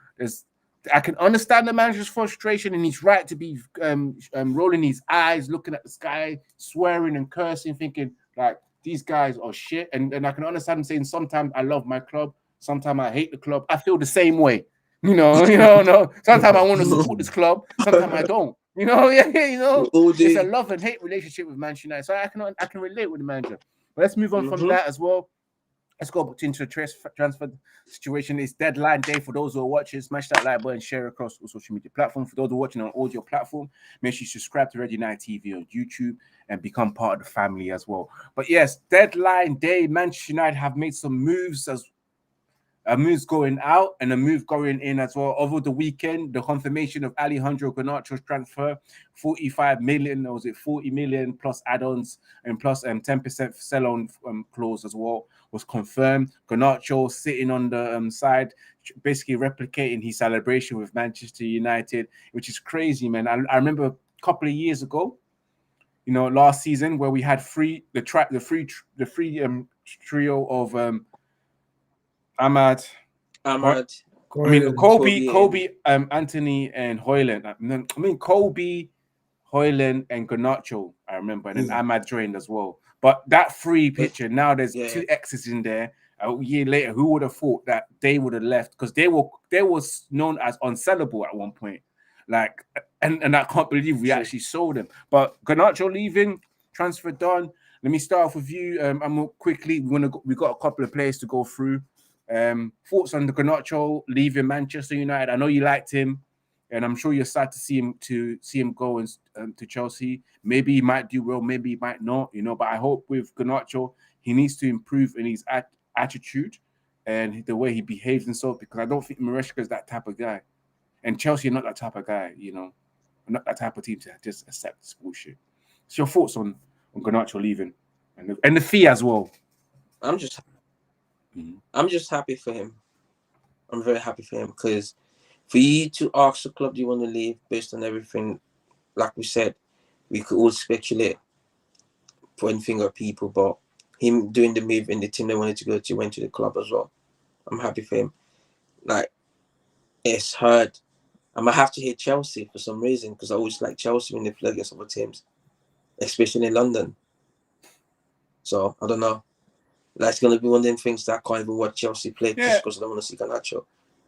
I can understand the manager's frustration, and he's right to be rolling his eyes, looking at the sky, swearing and cursing, thinking like, these guys are shit. And I can understand him saying, sometimes I love my club, sometimes I hate the club. I feel the same way. No. Sometimes I want to support this club, sometimes I don't. It's a love and hate relationship with Manchester United. So I can relate with the manager. But let's move on from that as well. Let's go into the transfer situation. It's deadline day for those who are watching. Smash that like button, share across all social media platforms. For those who are watching on audio platform, make sure you subscribe to Red United TV on YouTube and become part of the family as well. But yes, deadline day. Manchester United have made some moves a move's going out and a move going in as well. Over the weekend, the confirmation of Alejandro Garnacho's transfer, 45 million, or was it 40 million plus add-ons and plus 10% sell-on clause as well, was confirmed. Garnacho sitting on the side, basically replicating his celebration with Manchester United, which is crazy, man. I remember a couple of years ago, you know, last season where we had the trio of Ahmad. Kobe, Antony, and HOJLUND. I mean, Kobe, HOJLUND, and Garnacho. I remember, and then Ahmad joined as well. But that free picture now, there's two X's in there. A year later, who would have thought that they would have left? Because they was known as unsellable at one point. Like, and I can't believe we actually sold them. But Garnacho leaving, transfer done. Let me start off with you. I'm quickly. We got a couple of players to go through. Thoughts on the Garnacho leaving Manchester United? I know you liked him, and I'm sure you're sad to see him go to Chelsea. Maybe he might do well, maybe he might not, you know. But I hope with Garnacho, he needs to improve in his attitude and the way he behaves himself, because I don't think Maresca is that type of guy, and Chelsea are not that type of guy, you know. Not that type of team to just accept this bullshit. So your thoughts on Garnacho leaving and the fee as well? I'm just happy for him. I'm very happy for him, because for you to ask the club, do you want to leave based on everything, like we said, we could all speculate, pointing finger at people, but him doing the move in the team they wanted to go to, went to the club as well. I'm happy for him. Like, it's hard. I'm going to have to hate Chelsea for some reason, because I always like Chelsea when they play against other teams, especially in London. So, I don't know. Like, it's going to be one of them things that I can't even watch Chelsea play just because I don't want to see Garnacho.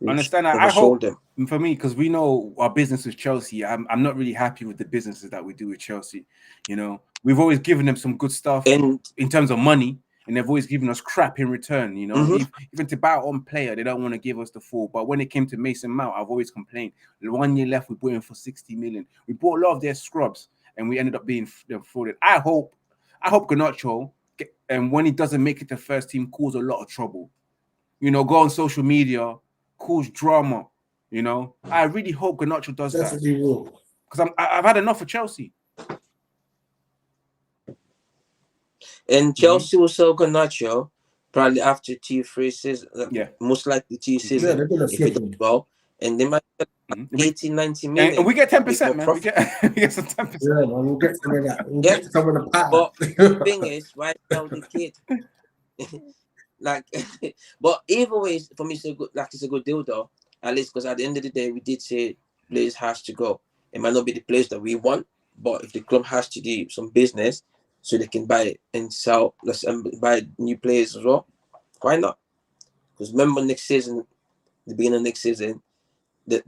Understand that. I hope them. For me, because we know our business with Chelsea, I'm not really happy with the businesses that we do with Chelsea. You know, we've always given them some good stuff in terms of money, and they've always given us crap in return. You know, even to buy on player, they don't want to give us the full. But when it came to Mason Mount, I've always complained. 1 year left, we bought him for 60 million. We bought a lot of their scrubs, and we ended up being frauded. I hope Garnacho, and when he doesn't make it to first team, cause a lot of trouble. You know, go on social media, cause drama. You know, I really hope Garnacho does Definitely that. will. Because I've had enough of Chelsea. And Chelsea will sell Garnacho probably after 2-3 seasons. Most likely 2 seasons. Yeah, they're going to flip him. Well, and they might get 80-90 million. And we get 10%, man. We get some 10%. Yeah, man, we'll get some of that. We'll get some of the power. But the thing is, right now, the kid, like, but either way, for me, it's a good deal, though. At least, because at the end of the day, we did say players has to go. It might not be the players that we want, but if the club has to do some business so they can buy and sell, buy new players as well, why not? Because remember, next season, the beginning of next season, the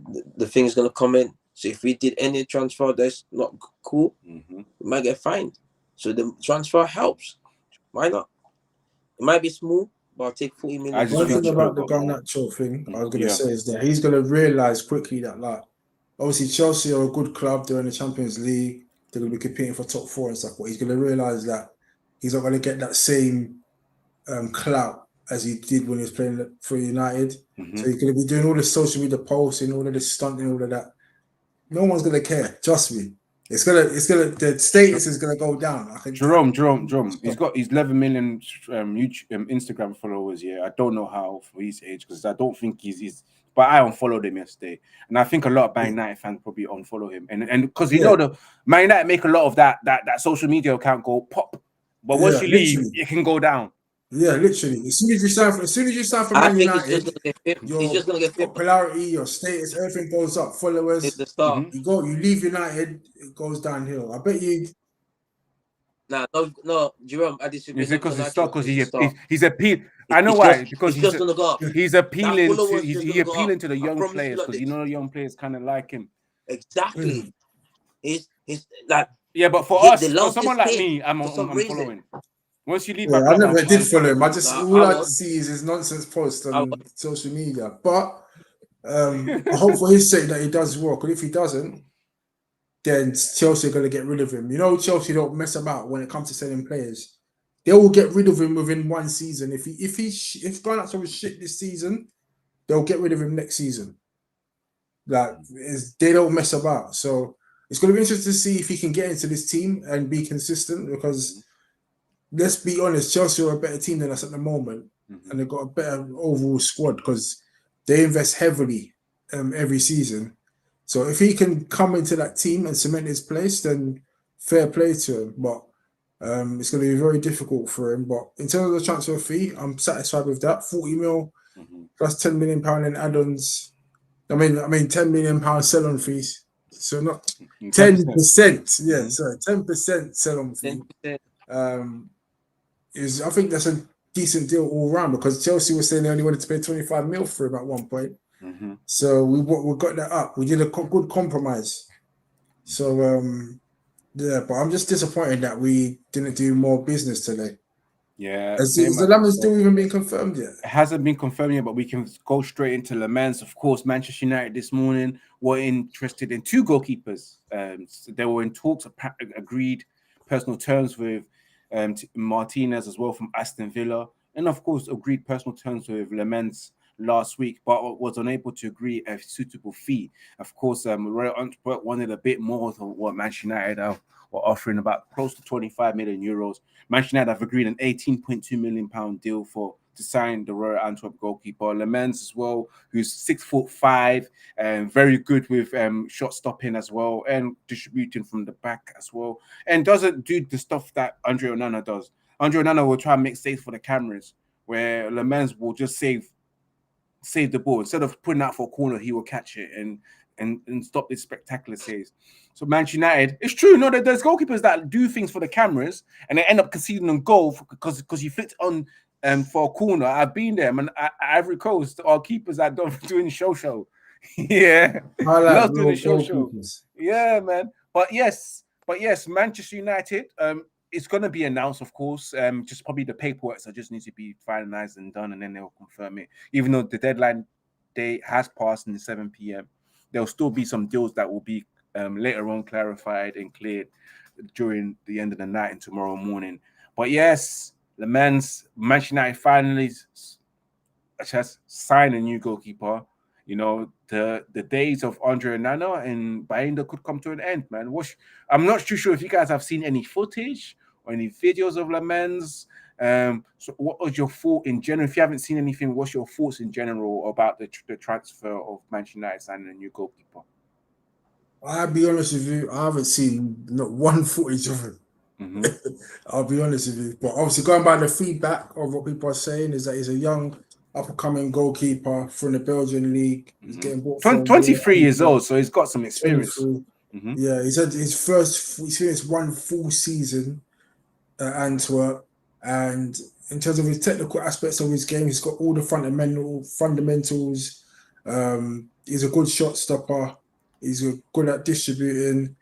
thing is going to come in. So if we did any transfer that's not cool, we might get fined. So the transfer helps. Why not? It might be small, but I'll take 40 million. One thing about the Garnacho thing I was going to say is that he's going to realise quickly that, like, obviously Chelsea are a good club. They're in the Champions League. They're going to be competing for top 4 and stuff. But he's going to realise that he's not going to get that same clout as he did when he was playing for United. So he's going to be doing all this social media posting, all of this stunting, all of that. No one's going to care. Trust me. The status is going to go down. Jerome. He's got 11 million YouTube, Instagram followers. Yeah, I don't know how for his age, because I don't think he's. But I unfollowed him yesterday, and I think a lot of Man United fans probably unfollow him, and because you know the Man United make a lot of that social media account go pop, but once you leave, it can go down. Yeah, literally. As soon as you sign for Man United, he's just gonna get popularity, your status, everything goes up. Followers, it's the start. You leave United, it goes downhill. I bet you. No, Jerome, I disagree. Is it because he's appealing? I know why. Because he's appealing to the young players, because you know the young players kind of like him. Exactly. He's like but for us, for someone like me, I'm following. Once you leave, I never did follow him. All I see is his nonsense posts on social media. But I hope for his sake that he does well. Because if he doesn't, then Chelsea are going to get rid of him. You know, Chelsea don't mess about when it comes to selling players. They will get rid of him within 1 season. If Garnacho was shit this season, they'll get rid of him next season. Like, they don't mess about. So it's going to be interesting to see if he can get into this team and be consistent, because let's be honest, Chelsea are a better team than us at the moment, and they've got a better overall squad because they invest heavily every season. So if he can come into that team and cement his place, then fair play to him. But it's going to be very difficult for him. But in terms of the transfer fee, I'm satisfied with that. 40 mil plus £10 million in add-ons. I mean, £10 million sell-on fees. So not 10%. Yeah, sorry, 10% sell-on fee. 10%. I think that's a decent deal all round, because Chelsea was saying they only wanted to pay 25 mil for him at one point. So we got that up. We did a good compromise. So yeah, but I'm just disappointed that we didn't do more business today. Yeah. Has the Lammens still even been confirmed yet? It hasn't been confirmed yet, but we can go straight into Lammens. Of course, Manchester United this morning were interested in 2 goalkeepers. So they were in talks, agreed personal terms with Martínez as well from Aston Villa, and of course agreed personal terms with Lammens last week, but was unable to agree a suitable fee. Of course, Royal Antwerp wanted a bit more than what Manchester United were offering, about close to 25 million euros. Manchester United have agreed an £18.2 million deal to sign the Royal Antwerp goalkeeper. Lammens as well, who's 6'5", and very good with shot stopping as well, and distributing from the back as well, and doesn't do the stuff that Andre Onana does. Andre Onana will try and make saves for the cameras, where Lammens will just save the ball. Instead of putting out for a corner, he will catch it and stop these spectacular saves. So Manchester United, it's true, no, that there's goalkeepers that do things for the cameras and they end up conceding on goal because you flicked on for a corner. I've been there, man. At Ivory Coast, our keepers are doing show. Yeah, I like doing the show. goalkeepers. Yeah, man. But yes, Manchester United. It's going to be announced, of course. Just probably the paperwork so just needs to be finalized and done, and then they'll confirm it. Even though the deadline day has passed in the 7 p.m., there'll still be some deals that will be later on clarified and cleared during the end of the night and tomorrow morning. But yes, Manchester United finally has signed a new goalkeeper. You know, the days of Andre Onana and Bayinda could come to an end, man. I'm not too sure if you guys have seen any footage or any videos of Lammens. So what was your thought in general? If you haven't seen anything, what's your thoughts in general about the transfer of Manchester United signing a new goalkeeper? I'll be honest with you, I haven't seen not one footage of him. I'll be honest with you. But obviously, going by the feedback of what people are saying is that he's a young, up-and-coming goalkeeper from the Belgian league. He's getting bought 23 years old, so he's got some experience. Yeah, he's had his first experience, one full season at Antwerp, and in terms of his technical aspects of his game, he's got all the fundamentals. He's a good shot stopper. He's good at distributing.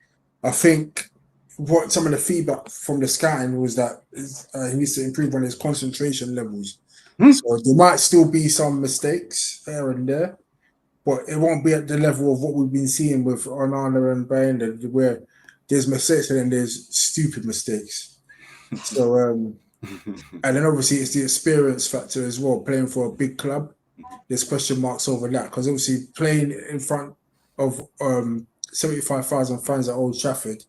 I think what some of the feedback from the scouting was that he needs to improve on his concentration levels. So there might still be some mistakes here and there, but it won't be at the level of what we've been seeing with Onana and Bayinda, where there's mistakes and then there's stupid mistakes. So, and then obviously it's the experience factor as well. Playing for a big club, there's question marks over that, because obviously playing in front of 75,000 fans at Old Trafford,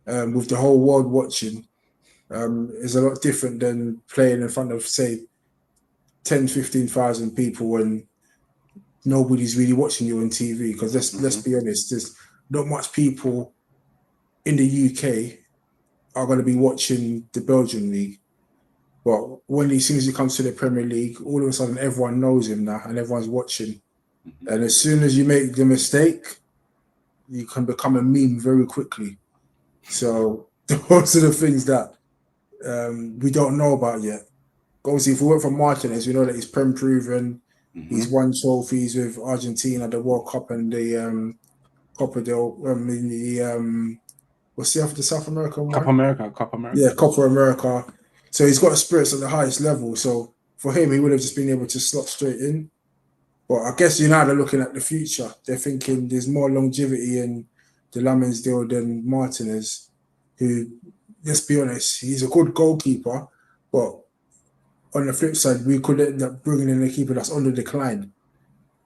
with the whole world watching, is a lot different than playing in front of, say, 10, 15,000 people when nobody's really watching you on TV. Because let's be honest, there's not much people in the UK are going to be watching the Belgian league. But as soon as he comes to the Premier League, all of a sudden everyone knows him now and everyone's watching. And as soon as you make the mistake, you can become a meme very quickly. So those are the things that we don't know about yet. Obviously, if we went for Martínez, we know that he's Prem proven. He's won trophies with Argentina, the World Cup and the Copa del what's the South American one? Copa America. Yeah, Copa America. So he's got experience at the highest level. So for him, he would have just been able to slot straight in. But I guess United are looking at the future. They're thinking there's more longevity in the Lammens deal than Martínez, who, let's be honest, he's a good goalkeeper, but on the flip side, we could end up bringing in a keeper that's on the decline.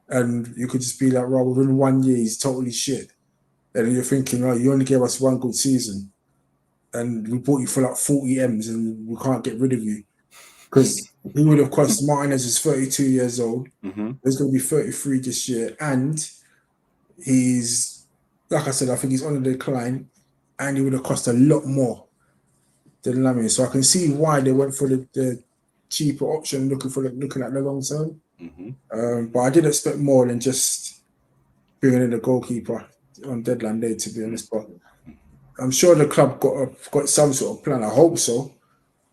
and you could just be like, well, within 1 year, he's totally shit. And then you're thinking, oh, you only gave us one good season, and we bought you for like 40 M's, and we can't get rid of you. Because he would have cost Martínez is 32 years old. Mm-hmm. He's going to be 33 this year. And he's, like I said, I think he's on the decline. And he would have cost a lot more than Lammens. So I can see why they went for the cheaper option, looking at the long term. Mm-hmm. But I did expect more than just bringing in the goalkeeper on deadline day, to be honest. But I'm sure the club got some sort of plan. I hope so.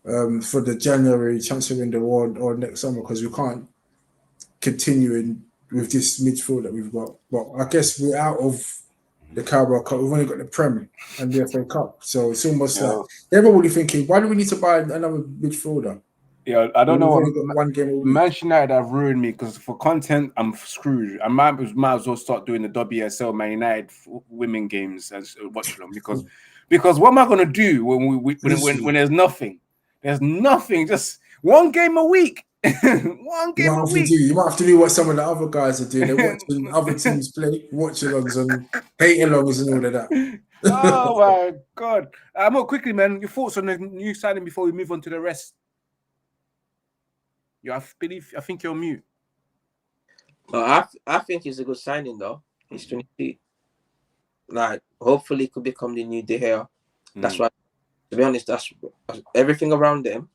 For the January transfer window or next summer, because we can't continue with this midfield that we've got. But I guess we're out of the Carabao Cup. We've only got the Prem and the FA Cup. So it's almost like they're probably thinking, why do we need to buy another midfielder? Yeah, I don't know. We've only got one game. Manchester United have ruined me because for content, I'm screwed. I might as well start doing the WSL Man United women games and watch them because what am I going to do when there's nothing? There's nothing. Just one game a week. One game a week. You might have to do what some of the other guys are doing. They're watching other teams play, watch-alongs and hate-alongs and all of that. Oh my God! More quickly, man. Your thoughts on the new signing before we move on to the rest? I think you're mute. I think he's a good signing though. He's 22. Like, hopefully, he could become the new De Gea. That's why. To be honest, that's everything around him.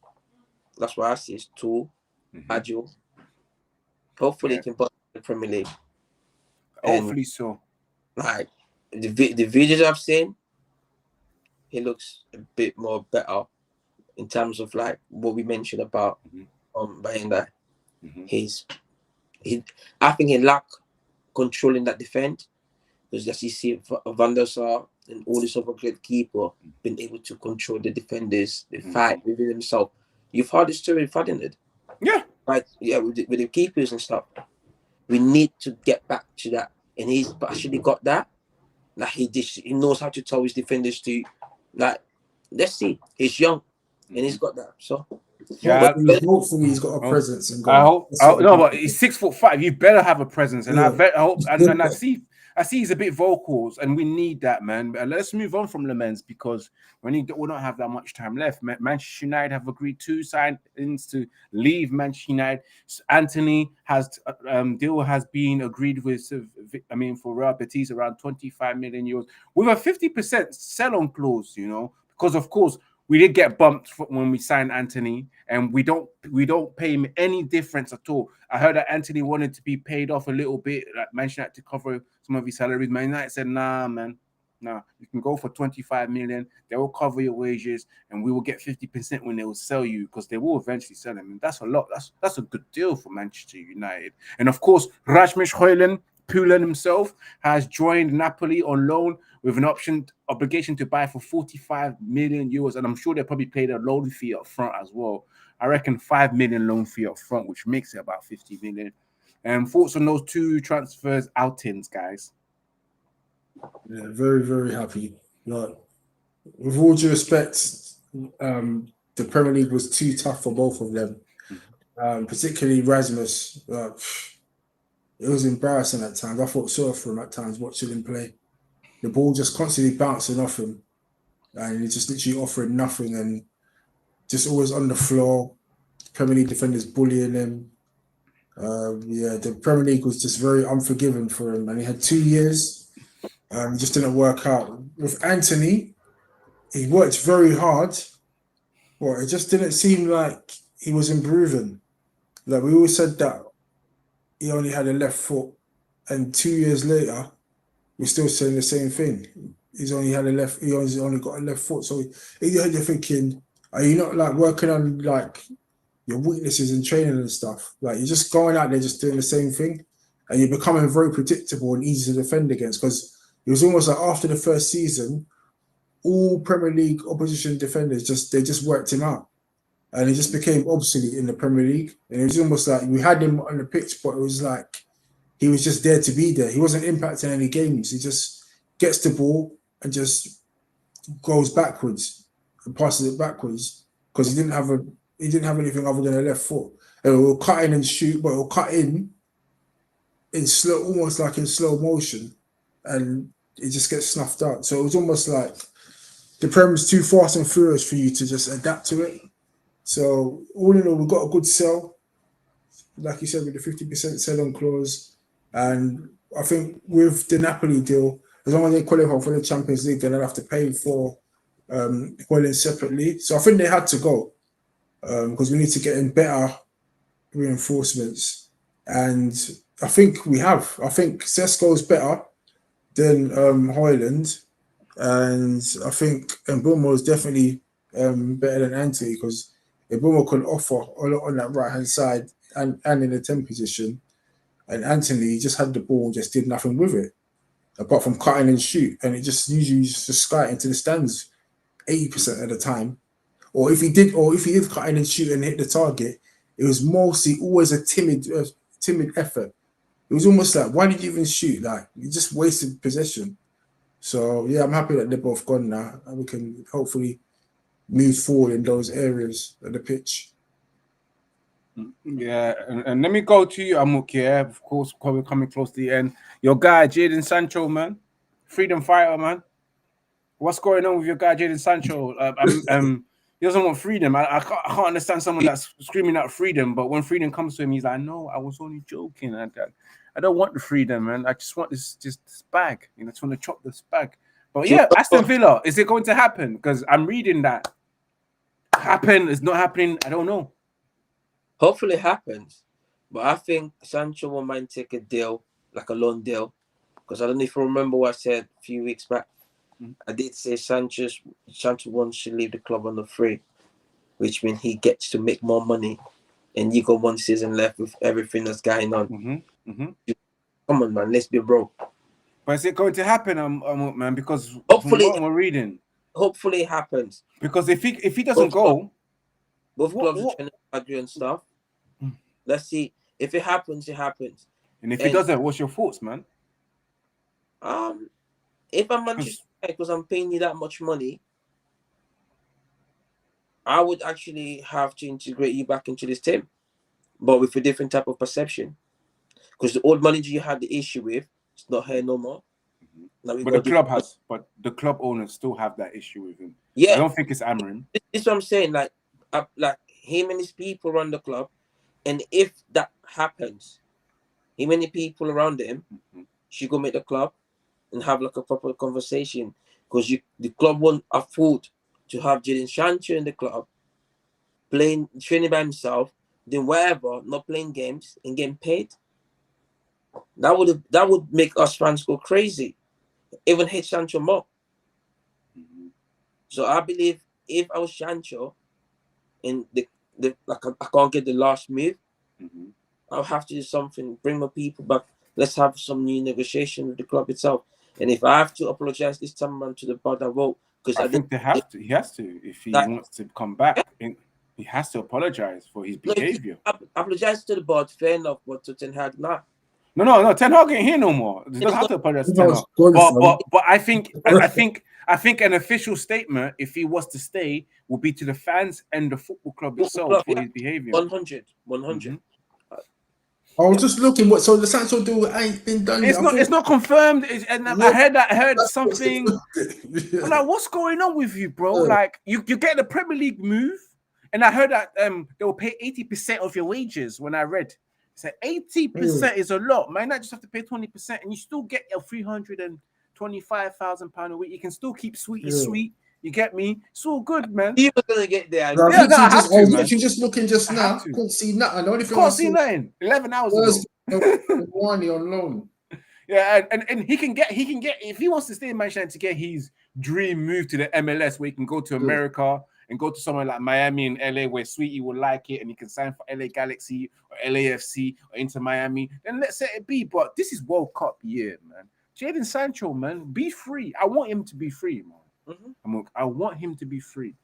That's why I see is tall, agile. Hopefully, he can put in the Premier League. Hopefully so. Like the videos I've seen, he looks a bit more better in terms of like what we mentioned about buying that. I think he lack control in that defense, because as you see, Van der Sar and all this other great keeper been able to control the defenders, the fight within themselves. You've heard the story of it. Yeah. Right. Yeah, with the keepers and stuff. We need to get back to that. And he's actually got that. Like he knows how to tell his defenders to, like, let's see. He's young and he's got that. So yeah, hopefully he's got a presence. And but he's 6'5". You better have a presence, and I hope. And I see he's a bit vocal, and we need that, man. But let's move on from Lammens because we don't have that much time left. Manchester United have agreed 2 signings to leave Manchester United. Antony deal has been agreed with. For Real Betis around 25 million euros with a 50% sell-on clause. Because of course. We did get bumped when we signed Antony, and we don't pay him any difference at all. I heard that Antony wanted to be paid off a little bit, like Manchester United to cover some of his salaries. Man United said, "Nah, man, nah. You can go for 25 million. They will cover your wages, and we will get 50% when they will sell you, because they will eventually sell him. And that's a lot. That's a good deal for Manchester United. And of course, Rasmus HOJLUND himself has joined Napoli on loan with an obligation to buy for 45 million euros, and I'm sure they probably paid a loan fee up front as well. I reckon 5 million loan fee up front, which makes it about 50 million. Thoughts on those 2 transfers outings, guys? Yeah, very, very happy. Like, with all due respect, the Premier League was too tough for both of them, particularly Rasmus. It was embarrassing at times. I felt sorry for him at times watching him play. The ball just constantly bouncing off him, and he's just literally offering nothing, and just always on the floor. Premier League defenders bullying him. The Premier League was just very unforgiving for him, and he had 2 years. It just didn't work out. With Antony, he worked very hard, but it just didn't seem like he was improving. Like, we always said that he only had a left foot, and 2 years later, we're still saying the same thing. He's only got a left foot. So you're thinking, are you not like working on like your weaknesses in training and stuff? Like, you're just going out there just doing the same thing, and you're becoming very predictable and easy to defend against. Because it was almost like after the first season, all Premier League opposition defenders just worked him out, and he just became obsolete in the Premier League. And it was almost like we had him on the pitch, but it was like he was just there to be there. He wasn't impacting any games. He just gets the ball and just goes backwards and passes it backwards, because he didn't have anything other than a left foot. And it will cut in and shoot, but it will cut in in slow, almost like in slow motion, and it just gets snuffed out. So it was almost like the Prem's too fast and furious for you to just adapt to it. So all in all, we got a good sell, like you said, with the 50% sell-on clause, and I think with the Napoli deal, as long as they qualify for the Champions League, then they'll have to pay for HOJLUND separately. So I think they had to go because we need to get in better reinforcements, and I think we have. I think Sesko's better than HOJLUND, and I think Mbeumo is definitely better than Antony, because Mbeumo can offer a lot on that right hand side and in the 10 position, and Antony just had the ball and just did nothing with it apart from cutting and shoot, and it just usually just sky into the stands 80% of the time. Or if he did cut in and shoot and hit the target, it was mostly always a timid effort. It was almost like, why did you even shoot? Like, you just wasted possession. So yeah, I'm happy that they're both gone now, and we can hopefully move forward in those areas of the pitch. Yeah, and let me go to you, Amuk. Yeah, of course, we're coming close to the end. Your guy, Jadon Sancho, man, freedom fighter, man. What's going on with your guy, Jadon Sancho? He doesn't want freedom. I can't understand someone that's screaming out freedom, but when freedom comes to him, he's like, no, I was only joking. I don't want the freedom, man. I just want this bag. You know, I just want to chop this bag. But yeah, Aston Villa, is it going to happen? Because I'm reading that happen. It's not happening. I don't know. Hopefully it happens, but I think Sancho might take a deal, like a loan deal, because I don't know if you remember what I said a few weeks back. I did say Sancho wants to leave the club on the free, which means he gets to make more money, and you got one season left with everything that's going on. Come on, man, let's be broke. But is it going to happen, man? Because hopefully, from what we're reading, hopefully it happens. Because if he doesn't go, both clubs are trying to argue and stuff. Let's see if it happens. It happens. And if it doesn't, what's your thoughts, man? If I'm Manchester United, because I'm paying you that much money, I would actually have to integrate you back into this team, but with a different type of perception. Because the old manager you had the issue with, it's not here no more. But the club owners still have that issue with him. Yeah, I don't think it's Amarin. This is what I'm saying. Like him and his people run the club, and if that happens, him and the people around him should go make the club and have like a proper conversation, because the club won't afford to have Jadon Sancho in the club training by himself, doing whatever, not playing games and getting paid. That would make us fans go crazy, even hate Sancho more. So I believe if I was Sancho and I can't get the last move, I'll have to do something, bring my people back. Let's have some new negotiation with the club itself. And if I have to apologize this time around to the board that vote, because I think he has to. If he wants to come back, he has to apologize for his behavior. Apologize to the board, fair enough, but to Ten Hag, nah. No, Ten Hag ain't here no more. He doesn't have to apologize to Ten Hag. But I think an official statement, if he was to stay, would be to the fans and the football club itself for his behavior. 100. I was just looking. So the Sancho deal ain't been done yet. It's not confirmed. I heard something. I'm like, what's going on with you, bro? Like, you get the Premier League move, and I heard that they will pay 80% of your wages. When I read, so 80% is a lot. Man, I just have to pay 20%, and you still get your £325,000 a week. You can still keep sweet. You get me? It's all good, man. You're gonna get there. I was just looking just now. Couldn't see nothing. The only thing can't see nothing. 11 hours ago. Warney on loan. Yeah, and he can get if he wants to stay in Manchester to get his dream move to the MLS, where he can go to America and go to somewhere like Miami and LA, where Sweetie will like it, and he can sign for LA Galaxy or LAFC or Inter Miami. Then let's let it be. But this is World Cup year, man. Jadon Sancho, man, be free. I want him to be free, man. I want him to be free.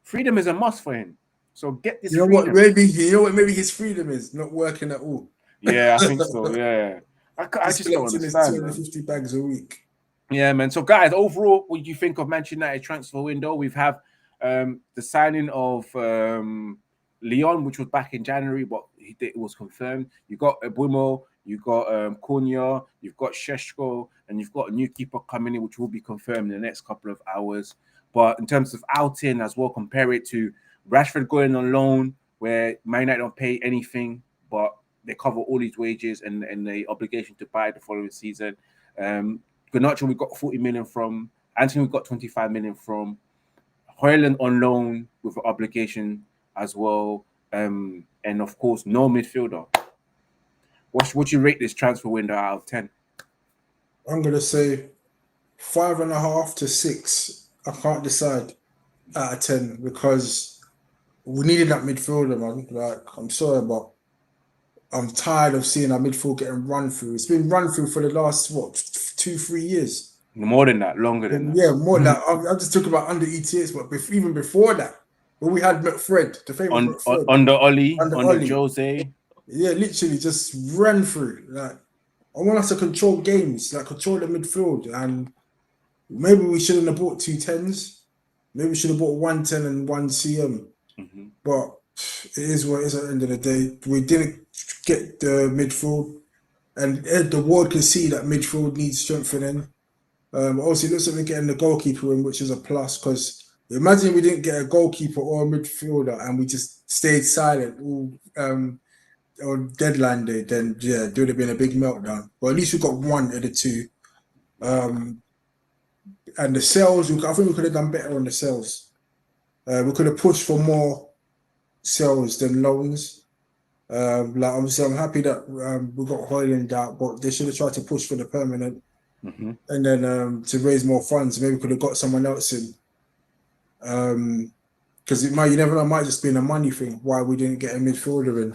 Freedom is a must for him. So get this. What? Maybe his freedom is not working at all. Yeah, I think so. Yeah, I just don't understand. 250 bags a week. Yeah, man. So, guys, overall, what do you think of Manchester United transfer window? We've have the signing of Leon, which was back in January, but it was confirmed. You got Mbeumo, You've got Cunha, you've got Šeško, and you've got a new keeper coming in, which will be confirmed in the next couple of hours. But in terms of outing as well, compare it to Rashford going on loan, where Man United don't pay anything, but they cover all his wages and the obligation to buy the following season. Garnacho, we got 40 million from. Antony, we got 25 million from. HOJLUND on loan with an obligation as well. And of course, no midfielder. What you rate this transfer window out of 10? I'm gonna say 5.5 to 6. I can't decide out of 10 because we needed that midfielder, man. Like, I'm sorry, but I'm tired of seeing our midfield getting run through. It's been run through for the last 2-3 years. More than that, longer than that. Yeah, more than that. I'm just talking about under ETS, but even before that, when we had McFred, the famous McFred, under Oli, under Oli. Jose. Yeah, literally just ran through. Like, I want us to control games, like control the midfield, and maybe we shouldn't have bought 2 10s. Maybe we should have bought 1 10 and 1 CM. But it is what it is at the end of the day. We didn't get the midfield, and the world can see that midfield needs strengthening. Also, it looks like we're getting the goalkeeper in, which is a plus, because imagine we didn't get a goalkeeper or a midfielder and we just stayed silent all on deadline day, then yeah, there would have been a big meltdown. But at least we got one of the two. And the sales, I think we could have done better on the sales. We could have pushed for more sales than loans. Like, obviously, I'm happy that we got HOJLUND out, but they should have tried to push for the permanent. And then to raise more funds, maybe we could have got someone else in. Because you never know, it might just be a money thing why we didn't get a midfielder in.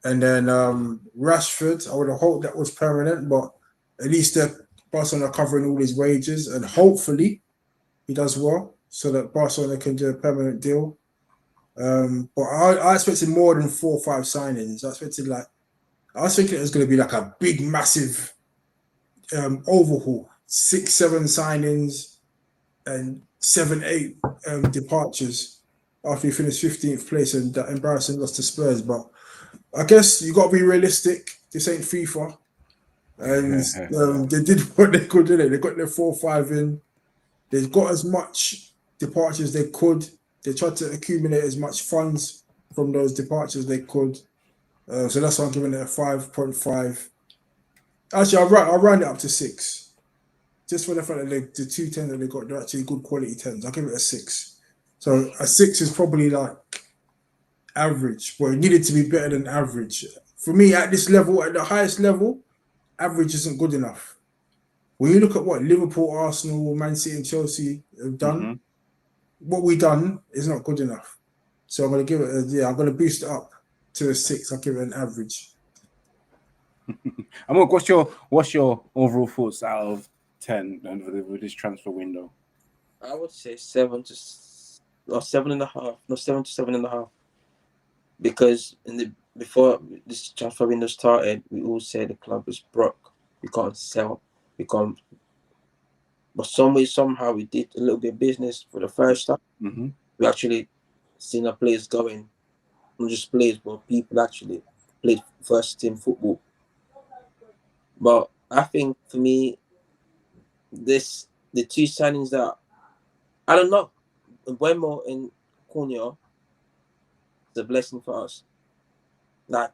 And then Rashford, I would have hoped that was permanent, but at least Barcelona are covering all his wages, and hopefully he does well so that Barcelona can do a permanent deal. But I expected more than 4 or 5 signings. I was thinking it was going to be like a big, massive overhaul, 6, 7 signings and 7, 8 departures after he finished 15th place and that embarrassing loss to Spurs. But I guess you got to be realistic. This ain't FIFA, and they did what they could, didn't they? They got their 4 or 5 in. They got as much departures they could. They tried to accumulate as much funds from those departures they could. So that's why I'm giving it a 5.5. Actually, I'll round it up to 6. Just for the fact that the 2 10s that they got, they're actually good quality 10s. I'll give it a 6. So a 6 is probably like average, but it needed to be better than average. For me, at this level, at the highest level, average isn't good enough. When you look at what Liverpool, Arsenal, Man City and Chelsea have done, what we've done is not good enough. So I'm going to give it I'm going to boost it up to a 6. I'll give it an average. What's your overall thoughts out of 10 with this transfer window? I would say 7 to 7.5. No, 7 to 7.5. Because before this transfer window started, we all said the club was broke. We can't sell. But somehow we did a little bit of business for the first time. We actually seen our players going, not just players, but people actually played first team football. But I think for me, the 2 signings that I don't know, Buemo and Cunha, is a blessing for us. Like,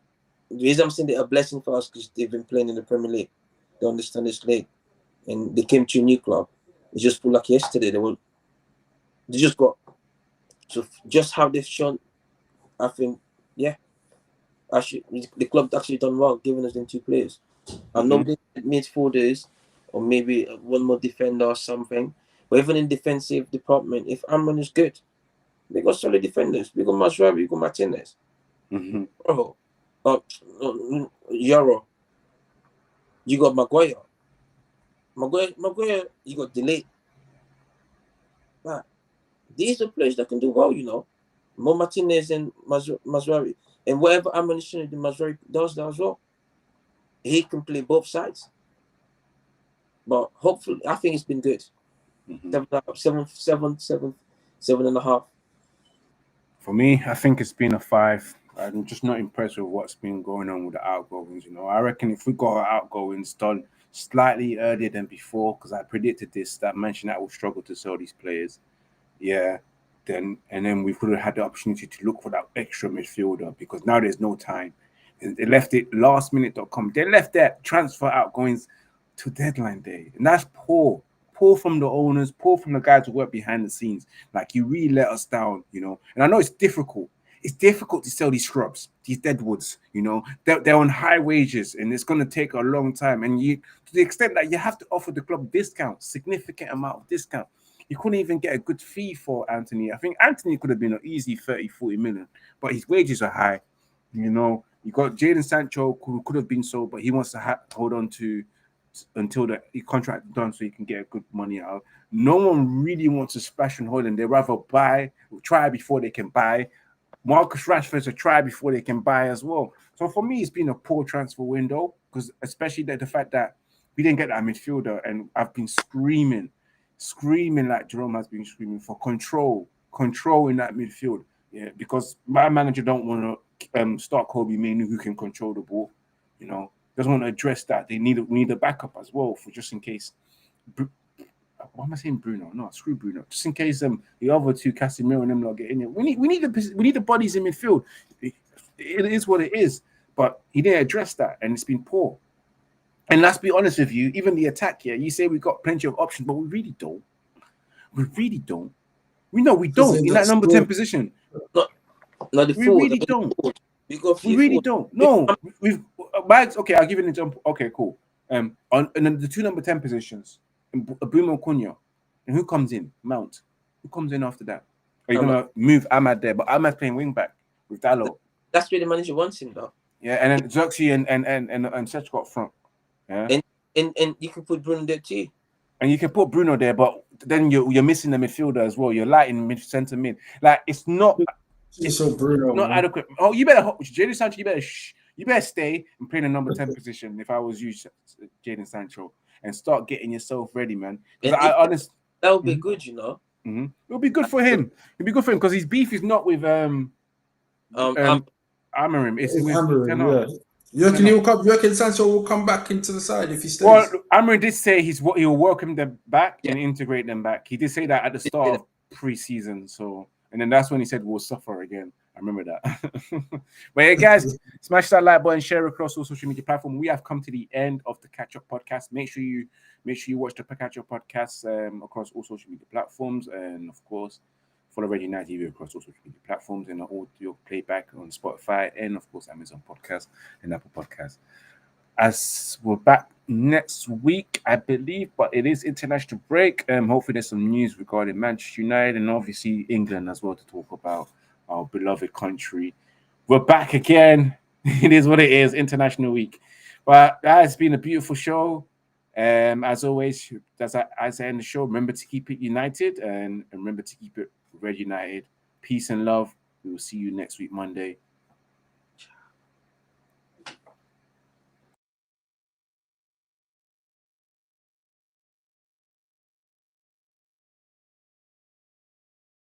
the reason I'm saying they're a blessing for us because they've been playing in the Premier League. They understand this league, and they came to a new club. It's just like yesterday. They just got. So just how they've shown, I think, yeah, actually the club actually done well giving us them 2 players. I'm not midfielders or maybe one more defender or something. But even in defensive department, if Amman is good, they got solid defenders. We got Masraoui, we got Martínez. Euro. You got Maguire. Maguire, you got Delay. But these are players that can do well, you know. More Martínez and Masraoui. And whatever ammunition the Masraoui does that as well. He can play both sides. But hopefully, I think it's been good. 7.5. For me, I think it's been a 5. I'm just not impressed with what's been going on with the outgoings. You know, I reckon if we got our outgoings done slightly earlier than before, because I predicted this, that Manchester United will struggle to sell these players. Yeah, then we could have had the opportunity to look for that extra midfielder, because now there's no time. They left it lastminute.com. They left their transfer outgoings to deadline day, and that's poor. Poor from the owners, poor from the guys who work behind the scenes. Like, you really let us down, you know. And I know it's difficult. It's difficult to sell these scrubs, these deadwoods, you know. They're on high wages, and it's going to take a long time. And you, to the extent that you have to offer the club discounts, significant amount of discount. You couldn't even get a good fee for Antony. I think Antony could have been an easy 30, 40 million, but his wages are high. You know, you got Jadon Sancho, who could have been sold, but he wants to hold on to until the contract is done so he can get good money out. No one really wants to splash on HOJLUND. They rather try before they can buy. Marcus Rashford's a try before they can buy as well. So for me, it's been a poor transfer window, because especially the fact that we didn't get that midfielder, and I've been screaming like Jerome has been screaming for control in that midfield. Yeah, because my manager don't want to start Kobe Mainoo, who can control the ball. You know, doesn't want to address that. We need a backup as well, for just in case. Why am I saying Bruno? No, screw Bruno. Just in case the other two, Casemiro and them, not get in here. We need the bodies in midfield. It is what it is. But he didn't address that, and it's been poor. And let's be honest with you, even the attack here, you say we've got plenty of options, but we really don't. We really don't. We know we don't in that number 10 position. No, the we forward, really don't. We really don't. No, we've okay. I'll give you an example. Okay, cool. And then the two number 10 positions, Bruno Cunha, and who comes in? Mount. Who comes in after that? Are you gonna move Ahmad there? But Ahmad's playing wing back with Dalot. That's where the manager wants him, though. Yeah, and then Xerxes and Seth got front. Yeah, and you can put Bruno there too. And you can put Bruno there, but then you're missing the midfielder as well. You're light in centre mid. Like, it's not. It's so Bruno, not adequate. Oh, you better, Jadon Sancho. You better stay and play in the number 10 position. If I was you, Jadon Sancho, and start getting yourself ready, man. That would be good, you know. Mm-hmm. It'll be good for him. It'll be good for him, because his beef is not with Amorim. It's with Amorim. Yeah. You reckon Sancho will come back into the side if he stays? Well, Amorim did say he'll welcome them back and integrate them back. He did say that at the start of pre-season. So, and then that's when he said we'll suffer again. I remember that. But yeah, guys, smash that like button, share across all social media platforms. We have come to the end of the Catch Up podcast. Make sure you watch the Catch Up podcast across all social media platforms, and of course, follow Red United TV across all social media platforms, and the audio playback on Spotify, and of course Amazon Podcast and Apple Podcast. As we're back next week, I believe, but it is international break. Hopefully there's some news regarding Manchester United and obviously England as well to talk about, our beloved country. We're back again. It is what it is, international week. But that has been a beautiful show. As always, as I end the show, remember to keep it united, and remember to keep it Red United. Peace and love. We will see you next week, Monday.